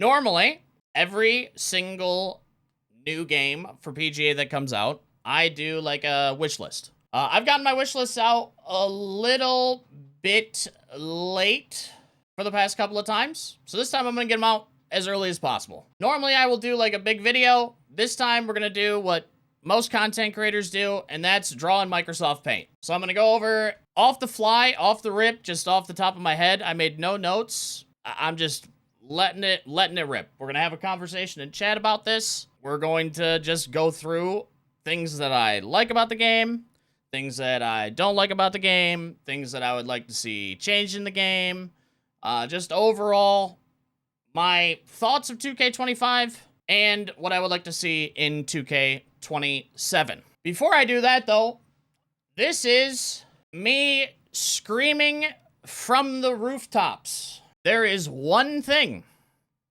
Normally, every single new game for PGA that comes out, I do like a wish list. I've gotten my wish lists out a little bit late for the past couple of times. So this time I'm going to get them out as early as possible. Normally I will do like a big video. This time we're going to do what most content creators do, and that's draw in Microsoft Paint. So I'm going to go over off the fly, off the rip, just off the top of my head. I made no notes. I'm just letting it rip. We're going to have a conversation and chat about this. We're going to just go through things that I like about the game, things that I don't like about the game, things that I would like to see changed in the game. Just overall, my thoughts of 2K25 and what I would like to see in 2K27. Before I do that, though, this is me screaming from the rooftops. There is one thing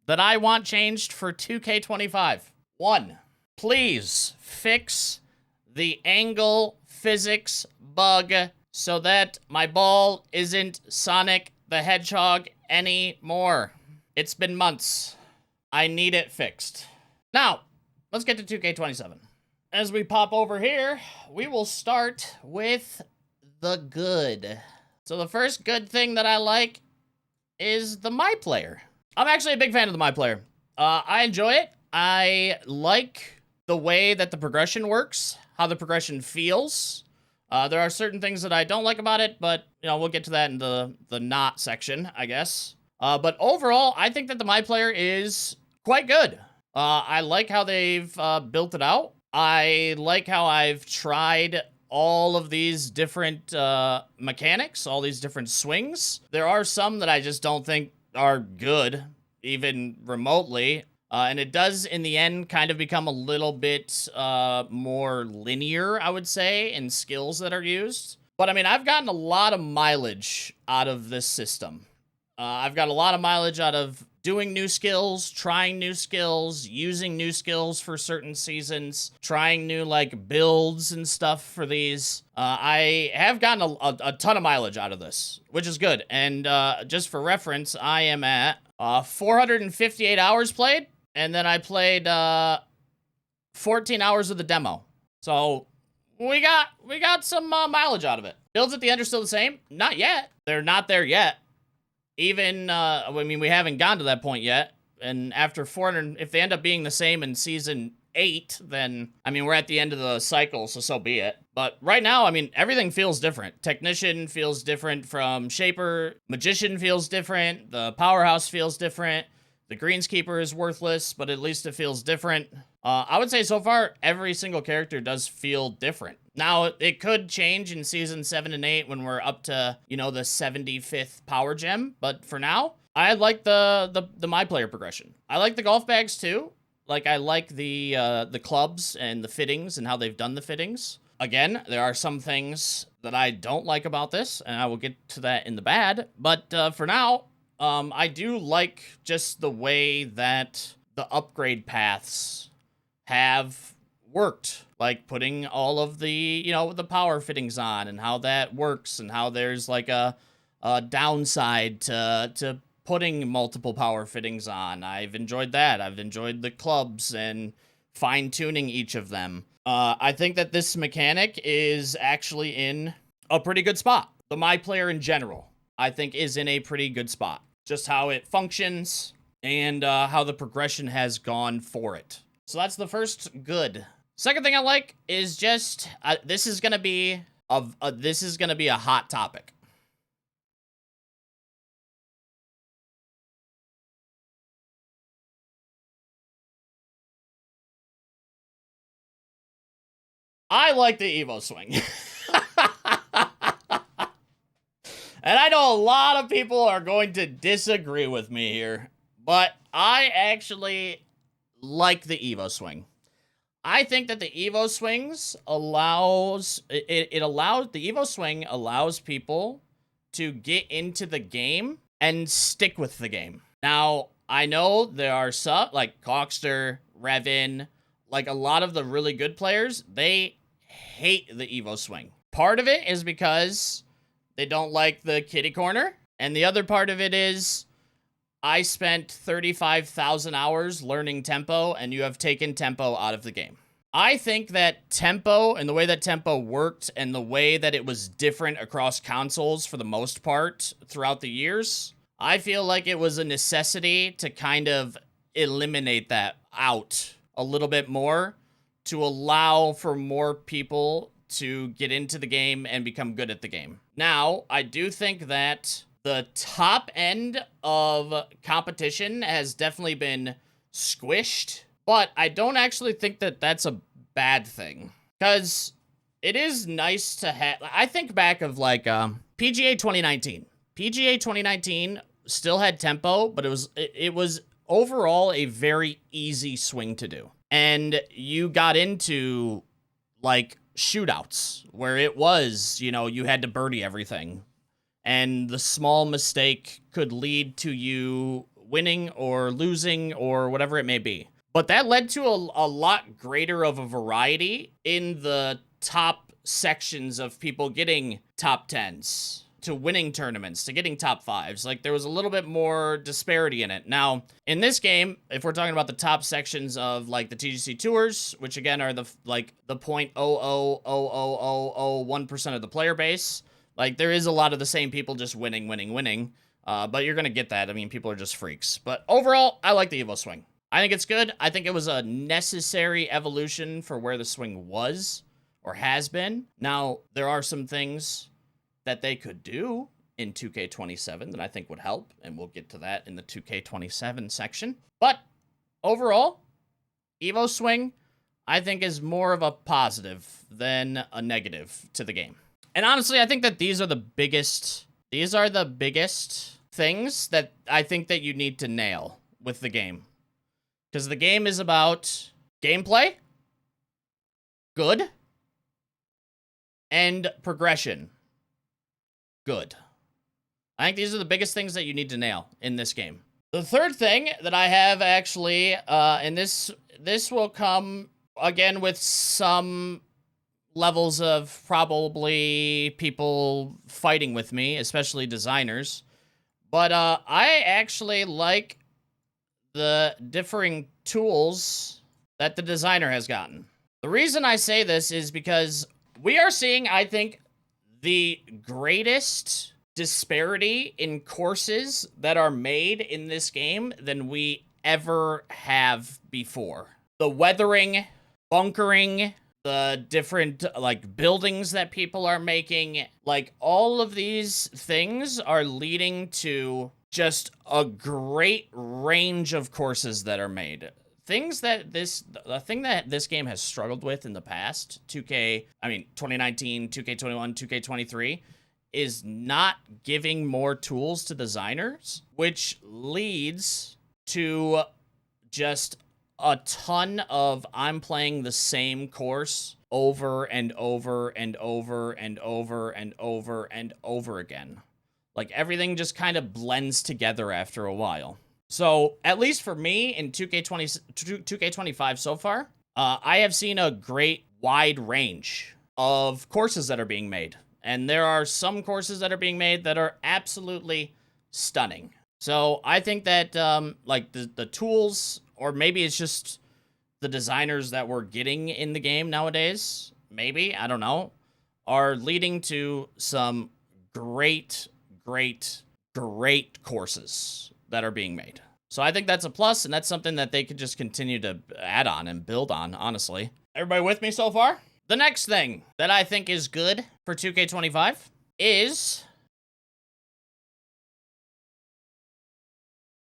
that I want changed for 2K25. One, please fix the angle physics bug so that my ball isn't Sonic the Hedgehog anymore. It's been months. I need it fixed. Now, let's get to 2K27. As we pop over here, we will start with the good. So the first good thing that I like is the My Player. I'm actually a big fan of the My Player. I enjoy it. I like the way that the progression works, how the progression feels. There are certain things that I don't like about it, but, you know, we'll get to that in the not section, I guess. But overall, I think that the My Player is quite good. I like how they've built it out. I like how I've tried all of these different mechanics, all these different swings. There are some that I just don't think are good, even remotely. And it does, in the end, kind of become a little bit more linear, I would say, in skills that are used. But, I mean, I've gotten a lot of mileage out of this system. I've got a lot of mileage out of doing new skills, trying new skills, using new skills for certain seasons, trying new, like, builds and stuff for these. I have gotten a ton of mileage out of this, which is good. And just for reference, I am at 458 hours played. And then I played 14 hours of the demo. So we got some mileage out of it. Builds at the end are still the same? Not yet. They're not there yet. Even, I mean, we haven't gotten to that point yet. And after 400, if they end up being the same in Season 8, then, I mean, we're at the end of the cycle, so be it. But right now, I mean, everything feels different. Technician feels different from Shaper. Magician feels different. The Powerhouse feels different. The Greenskeeper is worthless, but at least it feels different. I would say so far, every single character does feel different. Now, it could change in Season 7 and 8 when we're up to, you know, the 75th Power Gem. But for now, I like the My Player progression. I like the golf bags, too. Like, I like the clubs and the fittings and how they've done the fittings. Again, there are some things that I don't like about this, and I will get to that in the bad. But for now, I do like just the way that the upgrade paths have worked. Like putting all of the, you know, the power fittings on and how that works and how there's like a downside to putting multiple power fittings on. I've enjoyed that. I've enjoyed the clubs and fine-tuning each of them. I think that this mechanic is actually in a pretty good spot. The My Player in general, I think, is in a pretty good spot. Just how it functions and how the progression has gone for it. So that's the first good. Second thing I like is just this is gonna be a hot topic. I like the Evo swing. And I know a lot of people are going to disagree with me here, but I actually like the Evo swing. I think that the Evo swings allows the Evo swing allows people to get into the game and stick with the game. Now, I know there are some like Cockster, Revin, like a lot of the really good players, they hate the Evo swing. Part of it is because they don't like the kitty corner, and the other part of it is I spent 35,000 hours learning tempo, and you have taken tempo out of the game. I think that tempo and the way that tempo worked and the way that it was different across consoles for the most part throughout the years, I feel like it was a necessity to kind of eliminate that out a little bit more to allow for more people to get into the game and become good at the game. Now, I do think that the top end of competition has definitely been squished, but I don't actually think that that's a bad thing, because it is nice to have. I think back of like PGA 2019. PGA 2019 still had tempo, but it was overall a very easy swing to do. And you got into like shootouts where it was, you know, you had to birdie everything. And the small mistake could lead to you winning or losing or whatever it may be. But that led to a lot greater of a variety in the top sections of people getting top 10s, to winning tournaments, to getting top 5s. Like, there was a little bit more disparity in it. Now, in this game, if we're talking about the top sections of, like, the TGC Tours, which, again, are the 0.0000001% of the player base, like, there is a lot of the same people just winning. But you're going to get that. I mean, people are just freaks. But overall, I like the Evo swing. I think it's good. I think it was a necessary evolution for where the swing was or has been. Now, there are some things that they could do in 2K27 that I think would help, and we'll get to that in the 2K27 section. But overall, Evo swing, I think, is more of a positive than a negative to the game. And honestly, I think that these are the biggest things that I think that you need to nail with the game. Because the game is about gameplay, good, and progression, good. I think these are the biggest things that you need to nail in this game. The third thing that I have actually, and this will come, again, with some levels of probably people fighting with me, especially designers, but I actually like the differing tools that the designer has gotten. The reason I say this is because we are seeing, I think, the greatest disparity in courses that are made in this game than we ever have before. The weathering, bunkering, the different, like, buildings that people are making, like, all of these things are leading to just a great range of courses that are made. The thing that this game has struggled with in the past, 2019, 2K21, 2K23, is not giving more tools to designers, which leads to just a ton of I'm playing the same course over and over and over and over and over and over again. Like, everything just kind of blends together after a while. So, at least for me, in 2K25 so far, I have seen a great wide range of courses that are being made. And there are some courses that are being made that are absolutely stunning. So, I think that, like, the tools, or maybe it's just the designers that we're getting in the game nowadays, maybe, I don't know, are leading to some great courses that are being made. So I think that's a plus, and that's something that they could just continue to add on and build on, honestly. Everybody with me so far? The next thing that I think is good for 2K25 is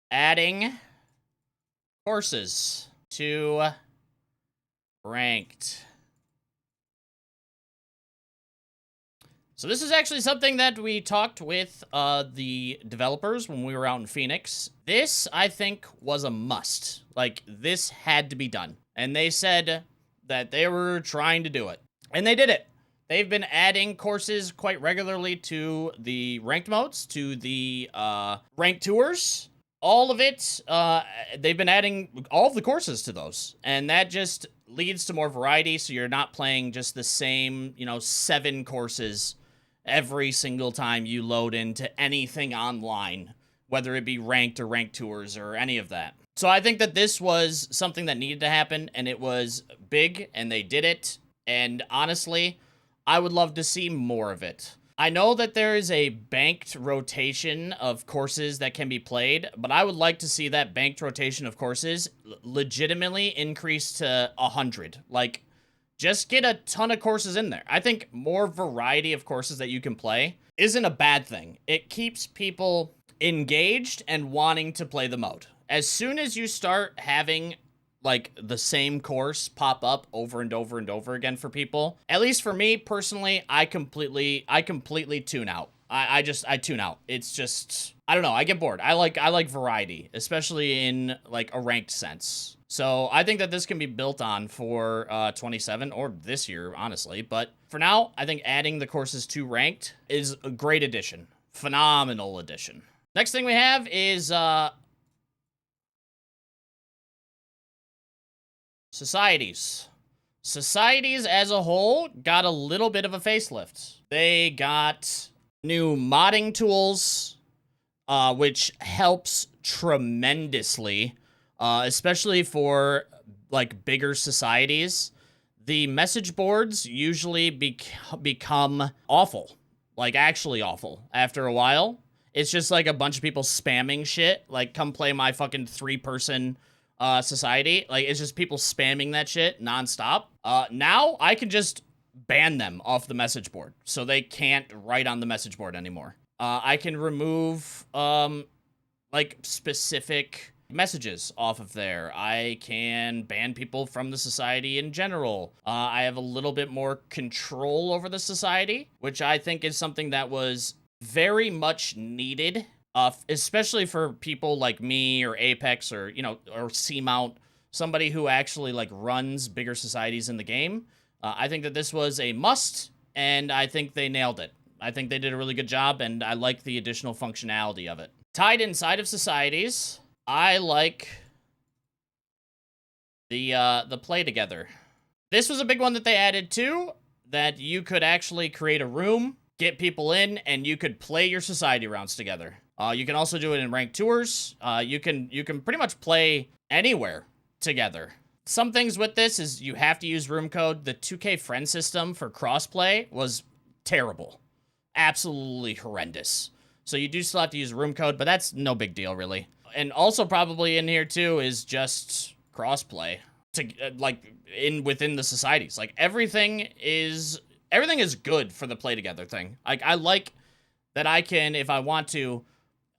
adding courses to ranked. So this is actually something that we talked with the developers when we were out in Phoenix. This, I think, was a must. Like, this had to be done. And they said that they were trying to do it. And they did it. They've been adding courses quite regularly to the ranked modes, to the ranked tours. All of it, they've been adding all of the courses to those. And that just leads to more variety, so you're not playing just the same, 7 courses every single time you load into anything online whether it be ranked or ranked tours or any of that. So I think that this was something that needed to happen, and it was big, and they did it. And honestly, I would love to see more of it. I know that there is a banked rotation of courses that can be played, but I would like to see that banked rotation of courses legitimately increase to 100. Like, just get a ton of courses in there. I think more variety of courses that you can play isn't a bad thing. It keeps people engaged and wanting to play the mode. As soon as you start having like the same course pop up over and over and over again for people, at least for me personally, I completely tune out. I tune out. It's just, I don't know, I get bored. I like variety, especially in like a ranked sense. So I think that this can be built on for 27 or this year, honestly. But for now, I think adding the courses to ranked is a great addition. Phenomenal addition. Next thing we have is societies. Societies as a whole got a little bit of a facelift. They got new modding tools, which helps tremendously, especially for like bigger societies. The message boards usually become awful, like actually awful after a while. It's just like a bunch of people spamming shit, like come play my fucking 3-person society. Like, it's just people spamming that shit nonstop. Now I can just ban them off the message board, so they can't write on the message board anymore. I can remove, like, specific messages off of there. I can ban people from the society in general. I have a little bit more control over the society, which I think is something that was very much needed. Especially for people like me or Apex or, you know, or Seamount, somebody who actually, like, runs bigger societies in the game. I think that this was a must, and I think they nailed it. I think they did a really good job, and I like the additional functionality of it. Tied inside of societies, I like the play together. This was a big one that they added too, that you could actually create a room, get people in, and you could play your society rounds together. You can also do it in ranked tours. You can pretty much play anywhere together. Some things with this is you have to use room code. The 2K friend system for crossplay was terrible. Absolutely horrendous. So you do still have to use room code, but that's no big deal, really. And also probably in here, too, is just crossplay. Like, within the societies. Like, everything is good for the play together thing. Like, I like that I can, if I want to,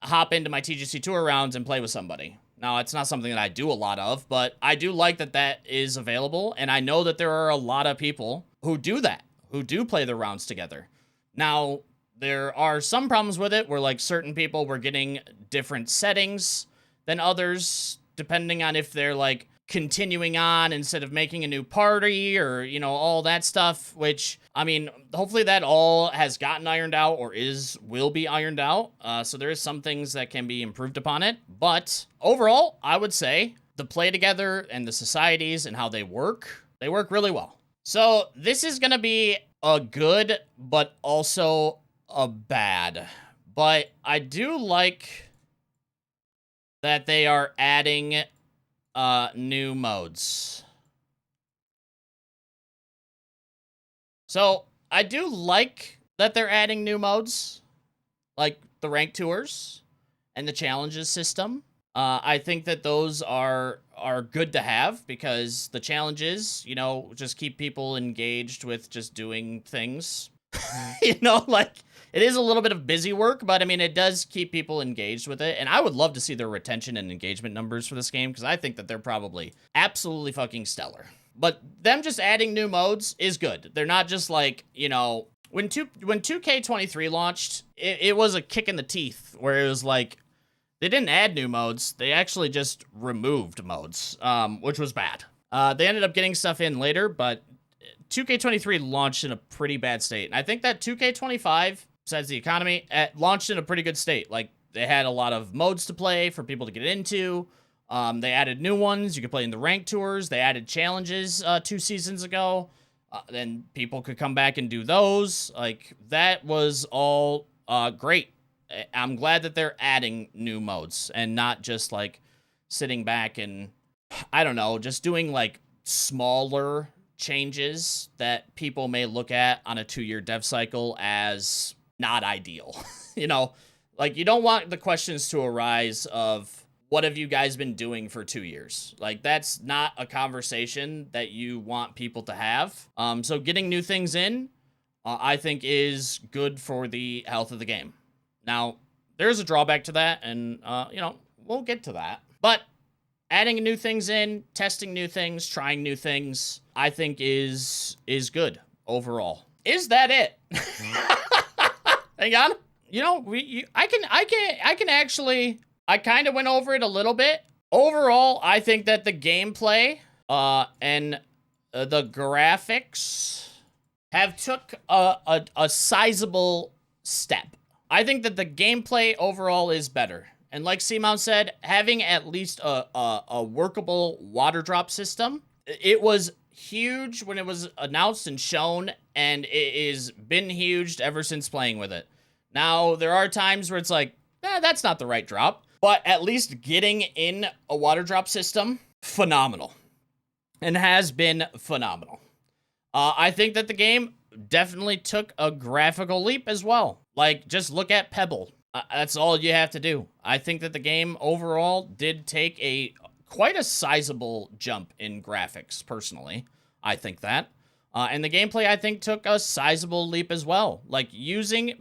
hop into my TGC Tour rounds and play with somebody. Now, it's not something that I do a lot of, but I do like that that is available, and I know that there are a lot of people who do that, who do play their rounds together. Now, there are some problems with it where, like, certain people were getting different settings than others, depending on if they're, like, continuing on instead of making a new party or, you know, all that stuff, which, I mean, hopefully that all has gotten ironed out or will be ironed out. So there is some things that can be improved upon it. But overall, I would say the play together and the societies and how they work really well. So this is going to be a good, but also a bad. But I do like that they are adding new modes. So I do like that they're adding new modes, like the ranked tours and the challenges system. I think that those are good to have because the challenges, you know, just keep people engaged with just doing things. You know, like, it is a little bit of busy work, but I mean, it does keep people engaged with it. And I would love to see their retention and engagement numbers for this game because I think that they're probably absolutely fucking stellar. But them just adding new modes is good. They're not just like, you know, when 2K23 launched, it was a kick in the teeth where it was like, they didn't add new modes. They actually just removed modes, which was bad. They ended up getting stuff in later, but 2K23 launched in a pretty bad state. And I think that 2K25, besides the economy, launched in a pretty good state. Like, they had a lot of modes to play for people to get into. They added new ones. You could play in the ranked tours. They added challenges 2 seasons ago. Then people could come back and do those. Like, that was all great. I'm glad that they're adding new modes and not just like sitting back and, I don't know, just doing like smaller changes that people may look at on a 2-year dev cycle as not ideal. You know, like you don't want the questions to arise of, what have you guys been doing for 2 years? Like that's not a conversation that you want people to have. So getting new things in, I think is good for the health of the game. Now, there's a drawback to that, and, you know, we'll get to that. But adding new things in, testing new things, trying new things, I think is good overall. Is that it? Hang on. You know, I can actually, I kind of went over it a little bit. Overall, I think that the gameplay and the graphics have took a sizable step. I think that the gameplay overall is better. And like Seamount said, having at least a workable water drop system, it was huge when it was announced and shown, and it has been huge ever since playing with it. Now, there are times where it's like, that's not the right drop. But at least getting in a water drop system, phenomenal. And has been phenomenal. I think that the game definitely took a graphical leap as well. Like, just look at Pebble. That's all you have to do. I think that the game overall did take quite a sizable jump in graphics, personally. I think that. And the gameplay, I think, took a sizable leap as well. Like,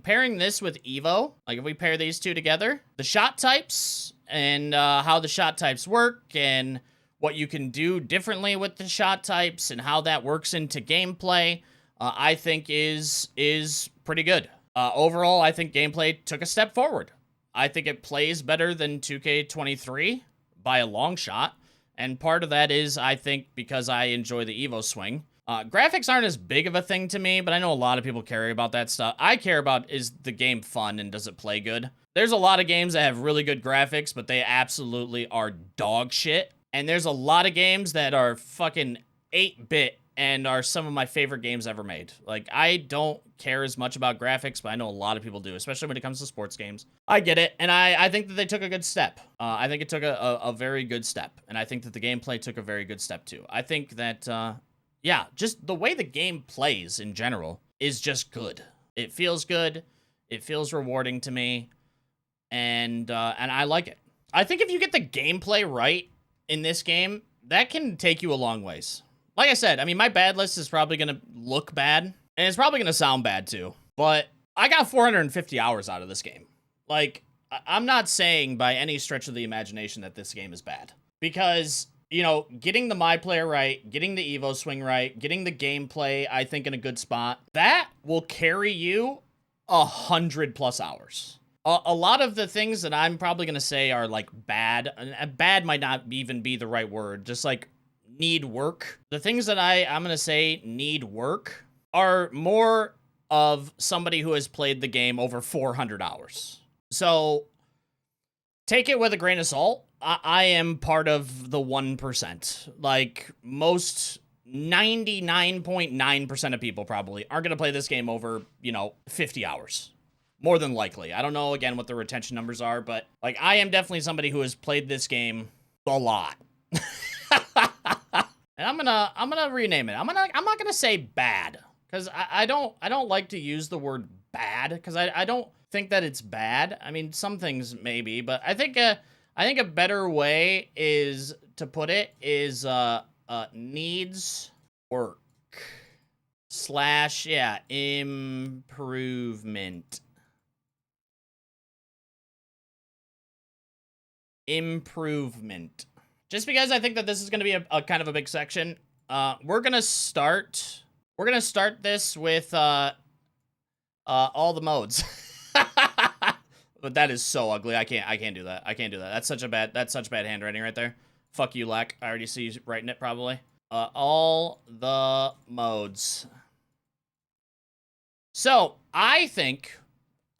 pairing this with Evo, like if we pair these two together, the shot types and how the shot types work and what you can do differently with the shot types and how that works into gameplay, I think is pretty good. Overall, I think gameplay took a step forward. I think it plays better than 2K23 by a long shot. And part of that is, I think, because I enjoy the Evo swing. Graphics aren't as big of a thing to me, but I know a lot of people care about that stuff. I care about, is the game fun and does it play good? There's a lot of games that have really good graphics, but they absolutely are dog shit. And there's a lot of games that are fucking 8-bit and are some of my favorite games ever made. Like, I don't care as much about graphics, but I know a lot of people do, especially when it comes to sports games. I get it, and I think that they took a good step. I think it took a very good step, and I think that the gameplay took a very good step, too. I think that, yeah, just the way the game plays in general is just good. It feels good. It feels rewarding to me, and I like it. I think if you get the gameplay right in this game, that can take you a long ways. Like I said, I mean, my bad list is probably going to look bad, and it's probably going to sound bad too, but I got 450 hours out of this game. Like, I'm not saying by any stretch of the imagination that this game is bad, because, you know, getting the My Player right, getting the Evo swing right, getting the gameplay, I think, in a good spot, that will carry you 100+ hours. A lot of the things that I'm probably going to say are, like, bad. And bad might not even be the right word. Just, like, need work. The things that I'm going to say need work are more of somebody who has played the game over 400 hours. So, take it with a grain of salt. I am part of the 1%. Like, most 99.9% of people probably aren't going to play this game over, 50 hours. More than likely. I don't know, again, what the retention numbers are, but, like, I am definitely somebody who has played this game a lot. And I'm gonna rename it. I'm not gonna say bad, because I don't like to use the word bad, because I don't think that it's bad. I mean, some things maybe, but I think a better way is to put it is needs work / improvement. Improvement. Just because I think that this is going to be a kind of a big section, we're gonna start this with all the modes. But that is so ugly. I can't do that. I can't do that. That's such bad handwriting right there. Fuck you, Lack. I already see you writing it probably. All the modes. So I think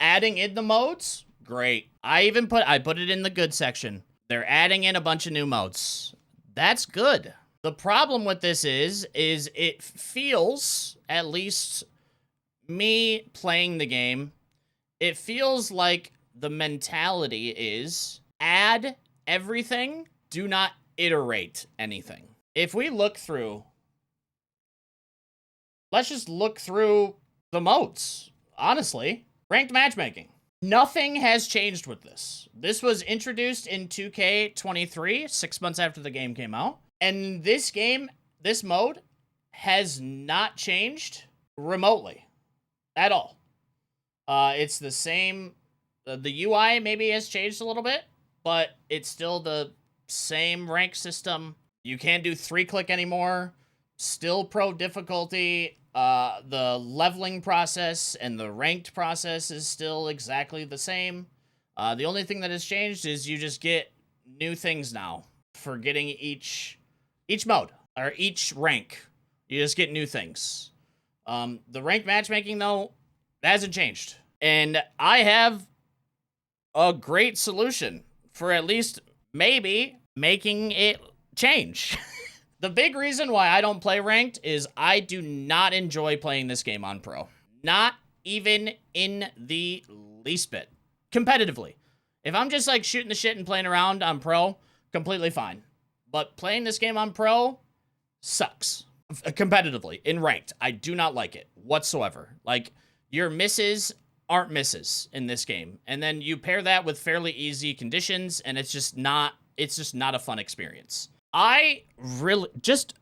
adding in the modes, great. I put it in the good section. They're adding in a bunch of new modes. That's good. The problem with this is it feels, at least me playing the game, it feels like the mentality is add everything, do not iterate anything. If we look through, let's just look through the modes, honestly. Ranked matchmaking. Nothing has changed with this. This was introduced in 2K23, 6 months after the game came out. And this mode, has not changed remotely at all. It's the same. The UI maybe has changed a little bit, but it's still the same rank system. You can't do 3-click anymore. Still pro difficulty. The leveling process and the ranked process is still exactly the same. The only thing that has changed is you just get new things now for getting each mode or each rank. You just get new things. The ranked matchmaking though, that hasn't changed. And I have a great solution for at least maybe making it change. The big reason why I don't play ranked is I do not enjoy playing this game on pro. Not even in the least bit. Competitively. If I'm just like shooting the shit and playing around on pro, completely fine. But playing this game on pro sucks. Competitively, in ranked. I do not like it whatsoever. Like, your misses aren't misses in this game. And then you pair that with fairly easy conditions, and it's just not a fun experience. I really just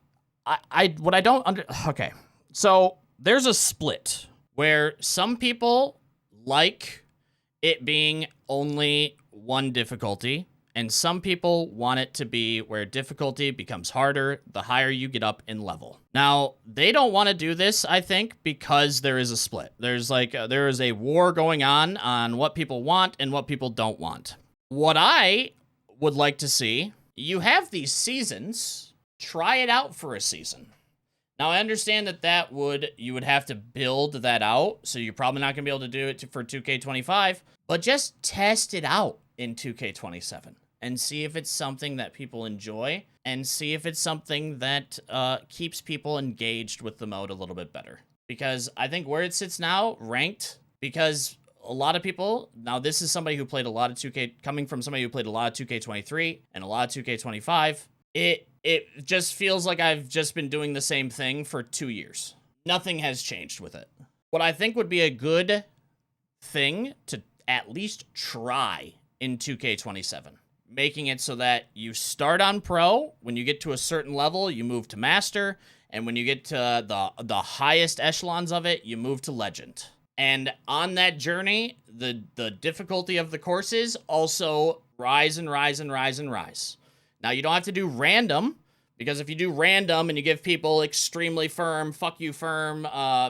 what I don't okay. So there's a split where some people like it being only one difficulty, and some people want it to be where difficulty becomes harder the higher you get up in level. Now, they don't want to do this, I think, because there is a split. There's like there is a war going on what people want and what people don't want. What I would like to see, you have these seasons, try it out for a season. Now, I understand that you would have to build that out, so you're probably not going to be able to do it for 2K25, but just test it out in 2K27 and see if it's something that people enjoy and see if it's something that keeps people engaged with the mode a little bit better. Because I think where it sits now, ranked, because a lot of people, now this is somebody who played a lot of 2K, coming from somebody who played a lot of 2K23 and a lot of 2K25, it just feels like I've just been doing the same thing for 2 years. Nothing has changed with it. What I think would be a good thing to at least try in 2K27, making it so that you start on pro, when you get to a certain level, you move to master, and when you get to the highest echelons of it, you move to legend. And on that journey, the difficulty of the courses also rise and rise and rise and rise. Now, you don't have to do random, because if you do random and you give people extremely firm, fuck you firm,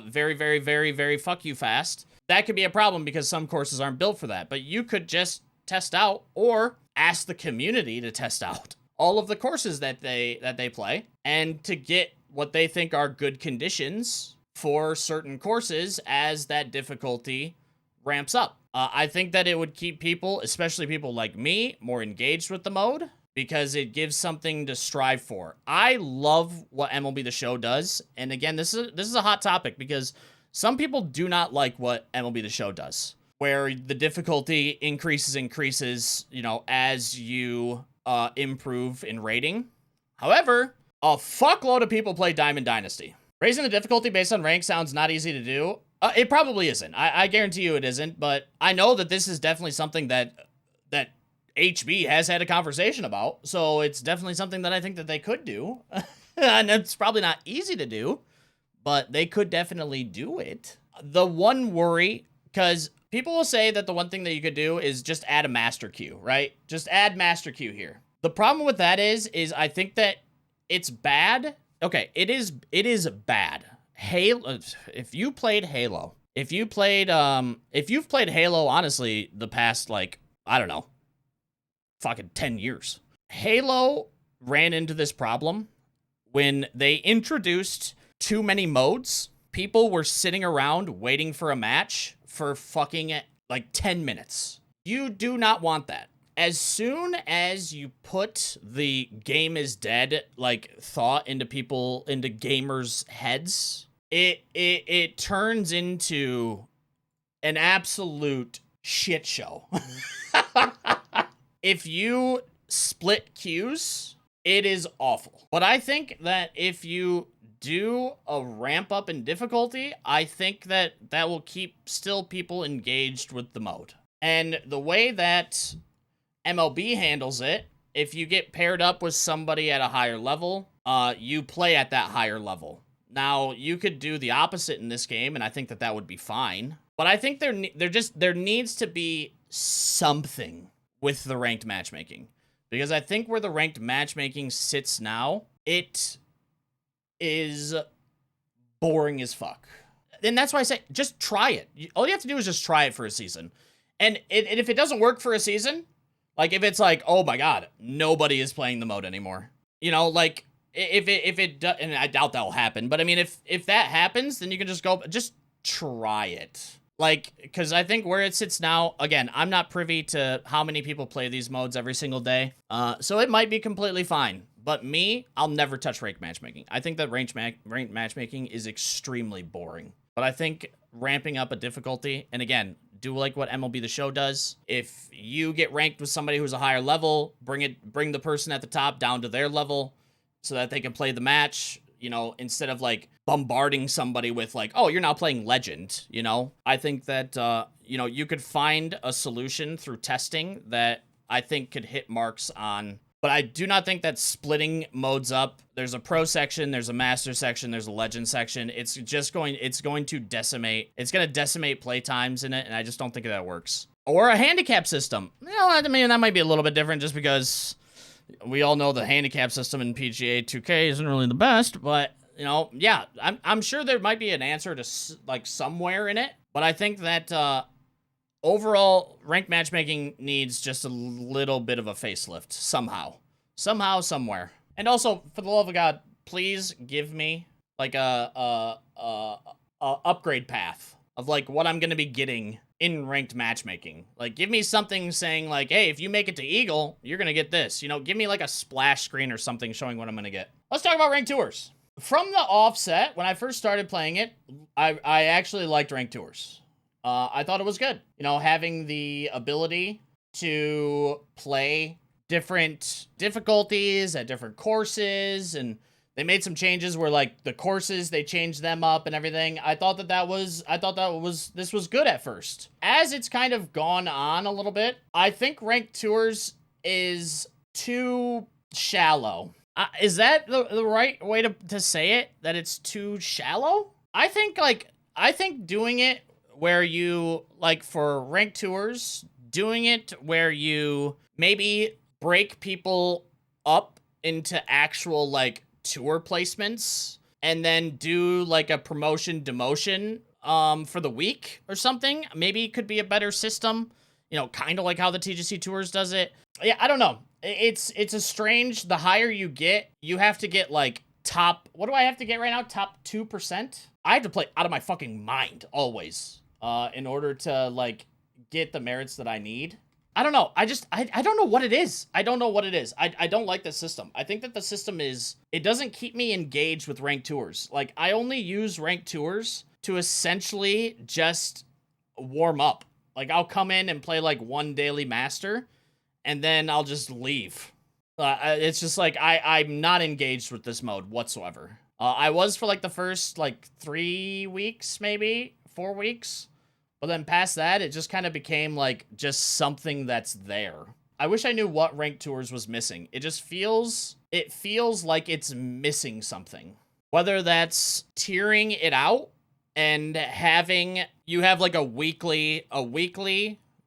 very, very, very, very fuck you fast, that could be a problem because some courses aren't built for that. But you could just test out or ask the community to test out all of the courses that they play and to get what they think are good conditions for certain courses as that difficulty ramps up. I think that it would keep people, especially people like me, more engaged with the mode because it gives something to strive for. I love what MLB The Show does. And again, this is a hot topic because some people do not like what MLB The Show does, where the difficulty increases, you know, as you improve in rating. However, a fuckload of people play Diamond Dynasty. Raising the difficulty based on rank sounds not easy to do. It probably isn't. I guarantee you it isn't, but I know that this is definitely something that HB has had a conversation about, so it's definitely something that I think that they could do. And it's probably not easy to do, but they could definitely do it. The one worry, because people will say that the one thing that you could do is just add a master queue, right? Just add master queue here. The problem with that is I think that it's bad. Okay, it is bad. Halo, if you played Halo, if you've played Halo, honestly, the past, like, I don't know, fucking 10 years. Halo ran into this problem when they introduced too many modes. People were sitting around waiting for a match for fucking like 10 minutes. You do not want that. As soon as you put the game is dead, like, thought into gamers' heads, it turns into an absolute shit show. If you split queues, it is awful. But I think that if you do a ramp up in difficulty, I think that that will keep still people engaged with the mode. And the way that MLB handles it, if you get paired up with somebody at a higher level, you play at that higher level. Now, you could do the opposite in this game, and I think that that would be fine. But I think there needs to be something with the ranked matchmaking. Because I think where the ranked matchmaking sits now, it is boring as fuck. And that's why I say, just try it. All you have to do is just try it for a season. And if it doesn't work for a season, like if it's like, oh my god, nobody is playing the mode anymore. You know, like if it does, and I doubt that will happen, but I mean, if that happens, then you can just try it. Like, because I think where it sits now, again, I'm not privy to how many people play these modes every single day. So it might be completely fine. But me, I'll never touch ranked matchmaking. I think that ranked matchmaking is extremring boring. But I think ramping up a difficulty, and again, do like what MLB The Show does. If you get ranked with somebody who's a higher level, bring the person at the top down to their level so that they can play the match. You know, instead of like bombarding somebody with like, oh, you're now playing Legend, you know? I think that, you know, you could find a solution through testing that I think could hit marks on, but I do not think that splitting modes up, there's a pro section, there's a master section, there's a legend section. It's going to decimate play times in it, and I just don't think that works. Or a handicap system. You know, I mean, that might be a little bit different just because we all know the handicap system in PGA 2K isn't really the best, but, you know, yeah, I'm sure there might be an answer to, like, somewhere in it, but I think that, overall, ranked matchmaking needs just a little bit of a facelift, somehow, somewhere. And also, for the love of God, please give me, like, a upgrade path of, like, what I'm gonna be getting in ranked matchmaking. Like, give me something saying, like, hey, if you make it to Eagle, you're gonna get this. You know, give me, like, a splash screen or something showing what I'm gonna get. Let's talk about ranked tours. From the offset, when I first started playing it, I actually liked ranked tours. I thought it was good. You know, having the ability to play different difficulties at different courses, and they made some changes where, like, the courses, they changed them up and everything. I thought this was good at first. As it's kind of gone on a little bit, I think ranked tours is too shallow. Is that the right way to say it? That it's too shallow? I think doing it where you, like, for ranked tours, doing it where you maybe break people up into actual, like, tour placements and then do, like, a promotion demotion for the week or something, maybe it could be a better system, you know, kind of like how the TGC Tours does it. Yeah, I don't know. It's a strange, the higher you get, you have to get, like, top, what do I have to get right now? Top 2%? I have to play out of my fucking mind, always, in order to, like, get the merits that I need. I don't know. I don't know what it is. I don't know what it is. I don't like the system. I think that the system it doesn't keep me engaged with ranked tours. Like, I only use ranked tours to essentially just warm up. Like, I'll come in and play, like, one daily master, and then I'll just leave. It's just, like, I'm not engaged with this mode whatsoever. I was for, like, the first, like, 3 weeks, maybe 4 weeks. But then past that, it just kind of became, like, just something that's there. I wish I knew what ranked tours was missing. It feels like it's missing something. Whether that's tiering it out and you have, like, a weekly,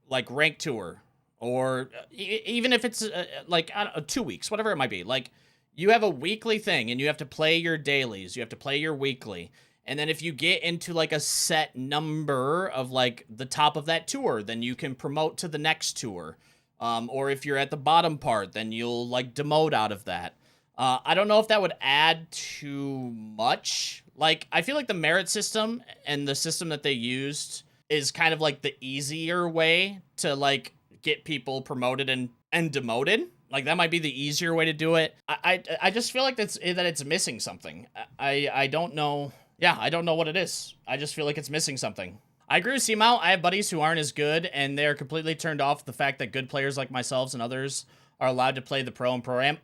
like, ranked tour. Or even if it's, like, I don't know, 2 weeks, whatever it might be. Like, you have a weekly thing, and you have to play your dailies. You have to play your weekly. And then if you get into, like, a set number of, like, the top of that tour, then you can promote to the next tour. Or if you're at the bottom part, then you'll, like, demote out of that. I don't know if that would add too much. Like, I feel like the merit system and the system that they used is kind of, like, the easier way to, like, get people promoted and demoted. Like, that might be the easier way to do it. I just feel like that it's missing something. I don't know. Yeah, I don't know what it is. I just feel like it's missing something. I agree with C-Mount. I have buddies who aren't as good, and they're completely turned off the fact that good players like myself and others are allowed to play the Pro and Pro-Am.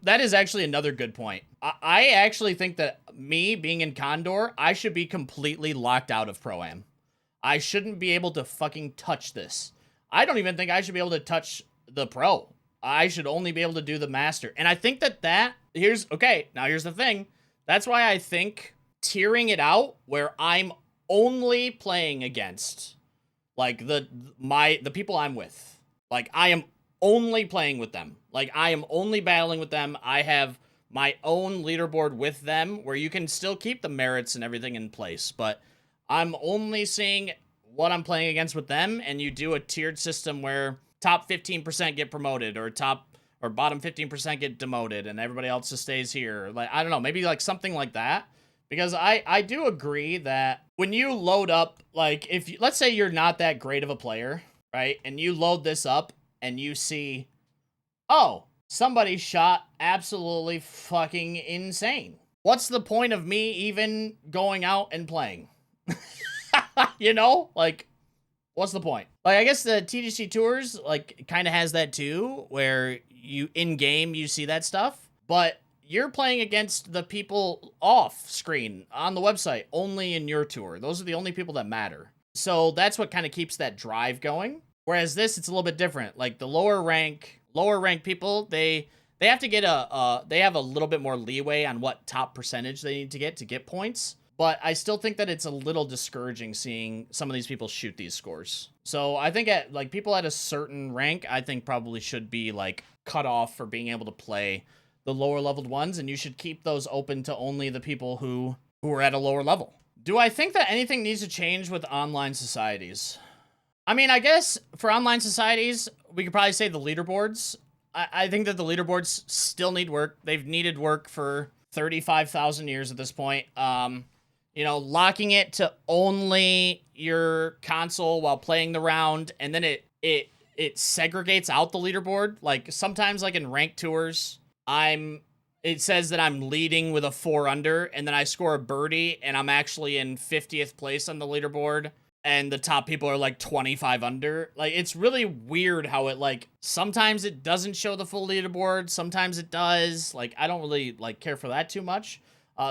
That is actually another good point. I actually think that me being in Condor, I should be completely locked out of Pro-Am. I shouldn't be able to fucking touch this. I don't even think I should be able to touch the Pro. I should only be able to do the Master. And I think here's the thing. That's why I think tiering it out where I'm only playing against like the people I'm with. Like I am only playing with them. Like I am only battling with them. I have my own leaderboard with them where you can still keep the merits and everything in place, but I'm only seeing what I'm playing against with them, and you do a tiered system where top 15% get promoted or bottom 15% get demoted and everybody else just stays here. Like, I don't know, maybe like something like that. Because I do agree that when you load up, like let's say you're not that great of a player, right? And you load this up and you see, oh, somebody shot absolutely fucking insane. What's the point of me even going out and playing? You know, like, what's the point? Like, I guess the TGC Tours, like, kind of has that too, where you, in-game, you see that stuff, but you're playing against the people off screen on the website, only in your tour. Those are the only people that matter. So that's what kind of keeps that drive going. Whereas this, it's a little bit different. Like, the lower rank people, they have to get they have a little bit more leeway on what top percentage they need to get points. But I still think that it's a little discouraging seeing some of these people shoot these scores. So I think people at a certain rank, I think probably should be like cut off for being able to play the lower leveled ones, and you should keep those open to only the people who are at a lower level. Do I think that anything needs to change with online societies? I mean, I guess for online societies, we could probably say the leaderboards. I think that the leaderboards still need work. They've needed work for 35,000 years at this point. You know, locking it to only your console while playing the round, and then it segregates out the leaderboard. Like sometimes, like in ranked tours, it says that I'm leading with a 4 under, and then I score a birdie, and I'm actually in 50th place on the leaderboard, and the top people are like 25 under. Like, it's really weird how it, like, sometimes it doesn't show the full leaderboard, sometimes it does. Like, I don't really, like, care for that too much.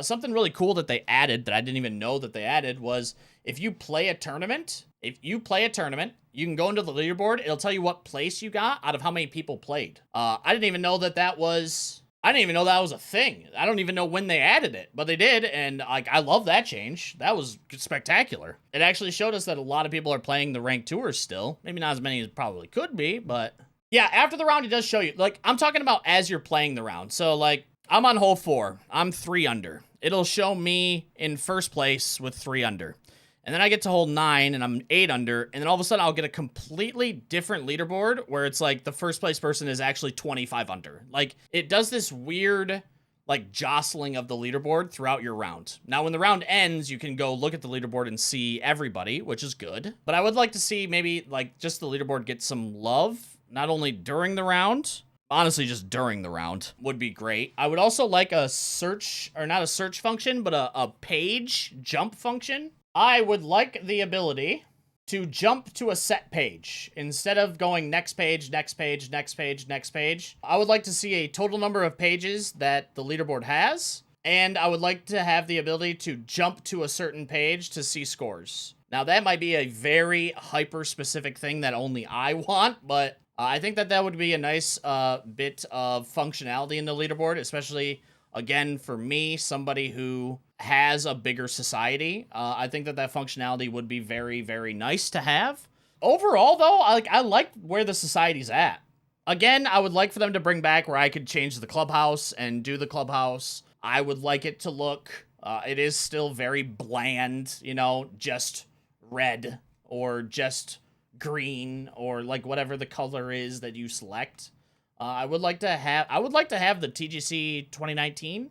Something really cool that they added that I didn't even know that they added was if you play a tournament, you can go into the leaderboard. It'll tell you what place you got out of how many people played. I didn't even know that was a thing. I don't even know when they added it, but they did. And like, I love that change. That was spectacular. It actually showed us that a lot of people are playing the ranked tours still. Maybe not as many as probably could be, but yeah, after the round, it does show you. Like, I'm talking about as you're playing the round. So like, I'm on hole 4. I'm 3 under. It'll show me in first place with 3 under. And then I get to hole 9 and I'm 8 under. And then all of a sudden I'll get a completely different leaderboard where it's like the first place person is actually 25 under. Like, it does this weird, like, jostling of the leaderboard throughout your round. Now, when the round ends, you can go look at the leaderboard and see everybody, which is good. But I would like to see maybe, like, just the leaderboard get some love, not only during the round. Honestly, just during the round would be great. I would also like a search, or not a search function, but a page jump function. I would like the ability to jump to a set page instead of going next page, next page, next page, next page. I would like to see a total number of pages that the leaderboard has, and I would like to have the ability to jump to a certain page to see scores. Now, that might be a very hyper-specific thing that only I want, but I think that would be a nice bit of functionality in the leaderboard, especially, again, for me, somebody who has a bigger society. I think that functionality would be very, very nice to have. Overall, though, I like where the society's at. Again, I would like for them to bring back where I could change the clubhouse and do the clubhouse. I would like it to look, it is still very bland, you know, just red or just green or like whatever the color is that you select. I would like to have the TGC 2019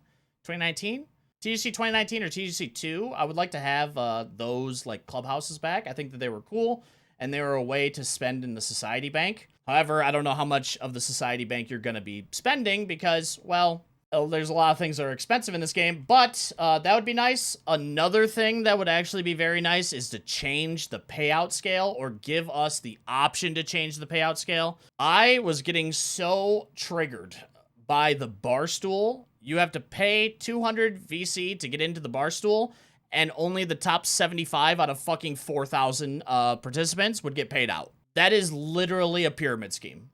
TGC 2019 or TGC 2. I would like to have those like clubhouses back. I think that they were cool and they were a way to spend in the society bank. However, I don't know how much of the society bank you're going to be spending because, well, There's a lot of things that are expensive in this game, but that would be nice. Another thing that would actually be very nice is to change the payout scale or give us the option to change the payout scale. I was getting so triggered by the Barstool. You have to pay 200 VC to get into the Barstool, and only the top 75 out of fucking 4,000 participants would get paid out. That is literally a pyramid scheme.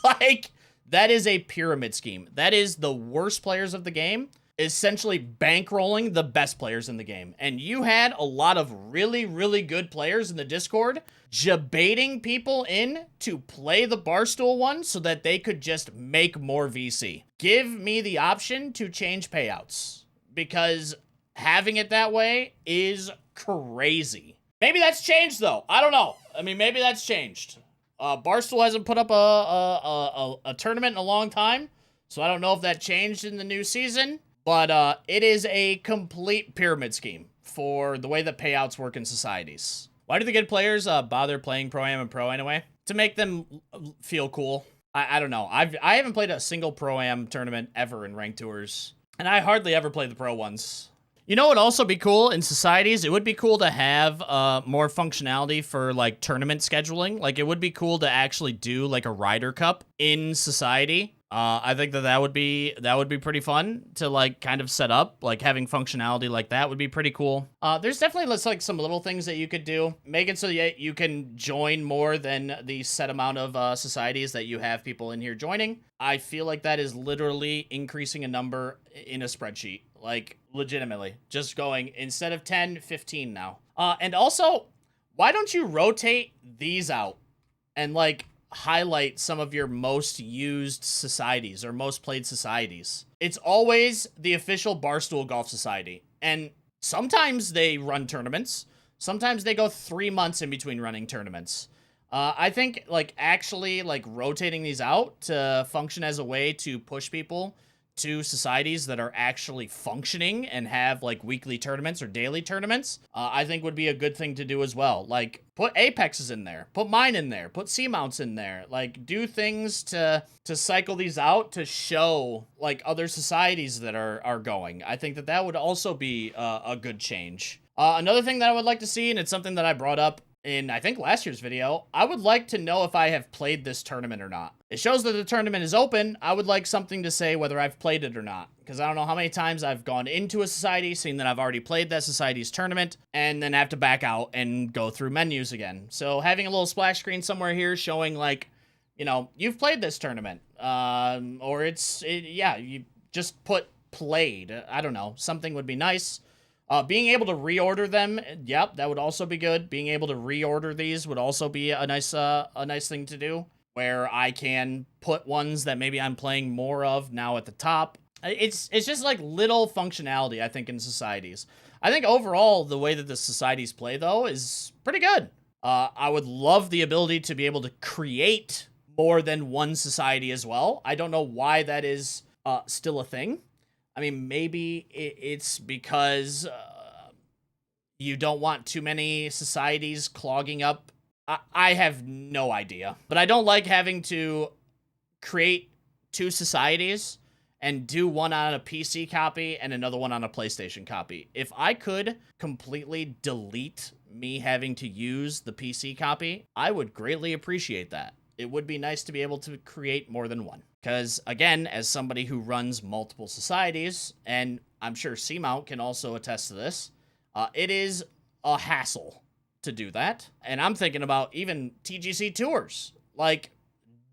Like, that is a pyramid scheme. That is the worst players of the game essentially bankrolling the best players in the game. And you had a lot of really, really good players in the Discord debating people in to play the Barstool one so that they could just make more VC. Give me the option to change payouts, because having it that way is crazy. Maybe that's changed, though. I don't know. I mean, maybe that's changed. Barstool hasn't put up a tournament in a long time, so I don't know if that changed in the new season, but it is a complete pyramid scheme for the way that payouts work in societies. Why do the good players bother playing Pro-Am and Pro anyway? To make them feel cool. I don't know. I haven't played a single Pro-Am tournament ever in ranked tours, and I hardly ever play the Pro ones. You know what would also be cool in societies? It would be cool to have more functionality for, like, tournament scheduling. Like, it would be cool to actually do, like, a Ryder Cup in society. I think that would be pretty fun to, like, kind of set up. Like, having functionality like that would be pretty cool. There's definitely, like, some little things that you could do. Make it so that you can join more than the set amount of societies that you have people in here joining. I feel like that is literally increasing a number in a spreadsheet. Like, legitimately. Just going, instead of 10, 15 now. And also, why don't you rotate these out and, like, highlight some of your most used societies or most played societies? It's always the official Barstool Golf Society. And sometimes they run tournaments. Sometimes they go 3 months in between running tournaments. I think, like, actually, like, rotating these out to function as a way to push people to societies that are actually functioning and have, like, weekly tournaments or daily tournaments, I think would be a good thing to do as well. Like, put Apexes in there, put mine in there, put Seamounts in there. Like, do things to cycle these out to show, like, other societies that are going. I think that would also be a good change. Another thing that I would like to see, and it's something that I brought up in, I think, last year's video, I would like to know if I have played this tournament or not. It shows that the tournament is open. I would like something to say whether I've played it or not, because I don't know how many times I've gone into a society, seen that I've already played that society's tournament, and then have to back out and go through menus again. So having a little splash screen somewhere here showing, like, you know, you've played this tournament, or you just put played. I don't know. Something would be nice. Being able to reorder them, yep, that would also be good. Being able to reorder these would also be a nice thing to do, where I can put ones that maybe I'm playing more of now at the top. It's just, like, little functionality, I think, in societies. I think overall, the way that the societies play, though, is pretty good. I would love the ability to be able to create more than one society as well. I don't know why that is still a thing. I mean, maybe it's because you don't want too many societies clogging up. I have no idea. But I don't like having to create 2 societies and do one on a PC copy and another one on a PlayStation copy. If I could completely delete me having to use the PC copy, I would greatly appreciate that. It would be nice to be able to create more than one. Because, again, as somebody who runs multiple societies, and I'm sure Seamount can also attest to this, it is a hassle to do that. And I'm thinking about even TGC Tours, like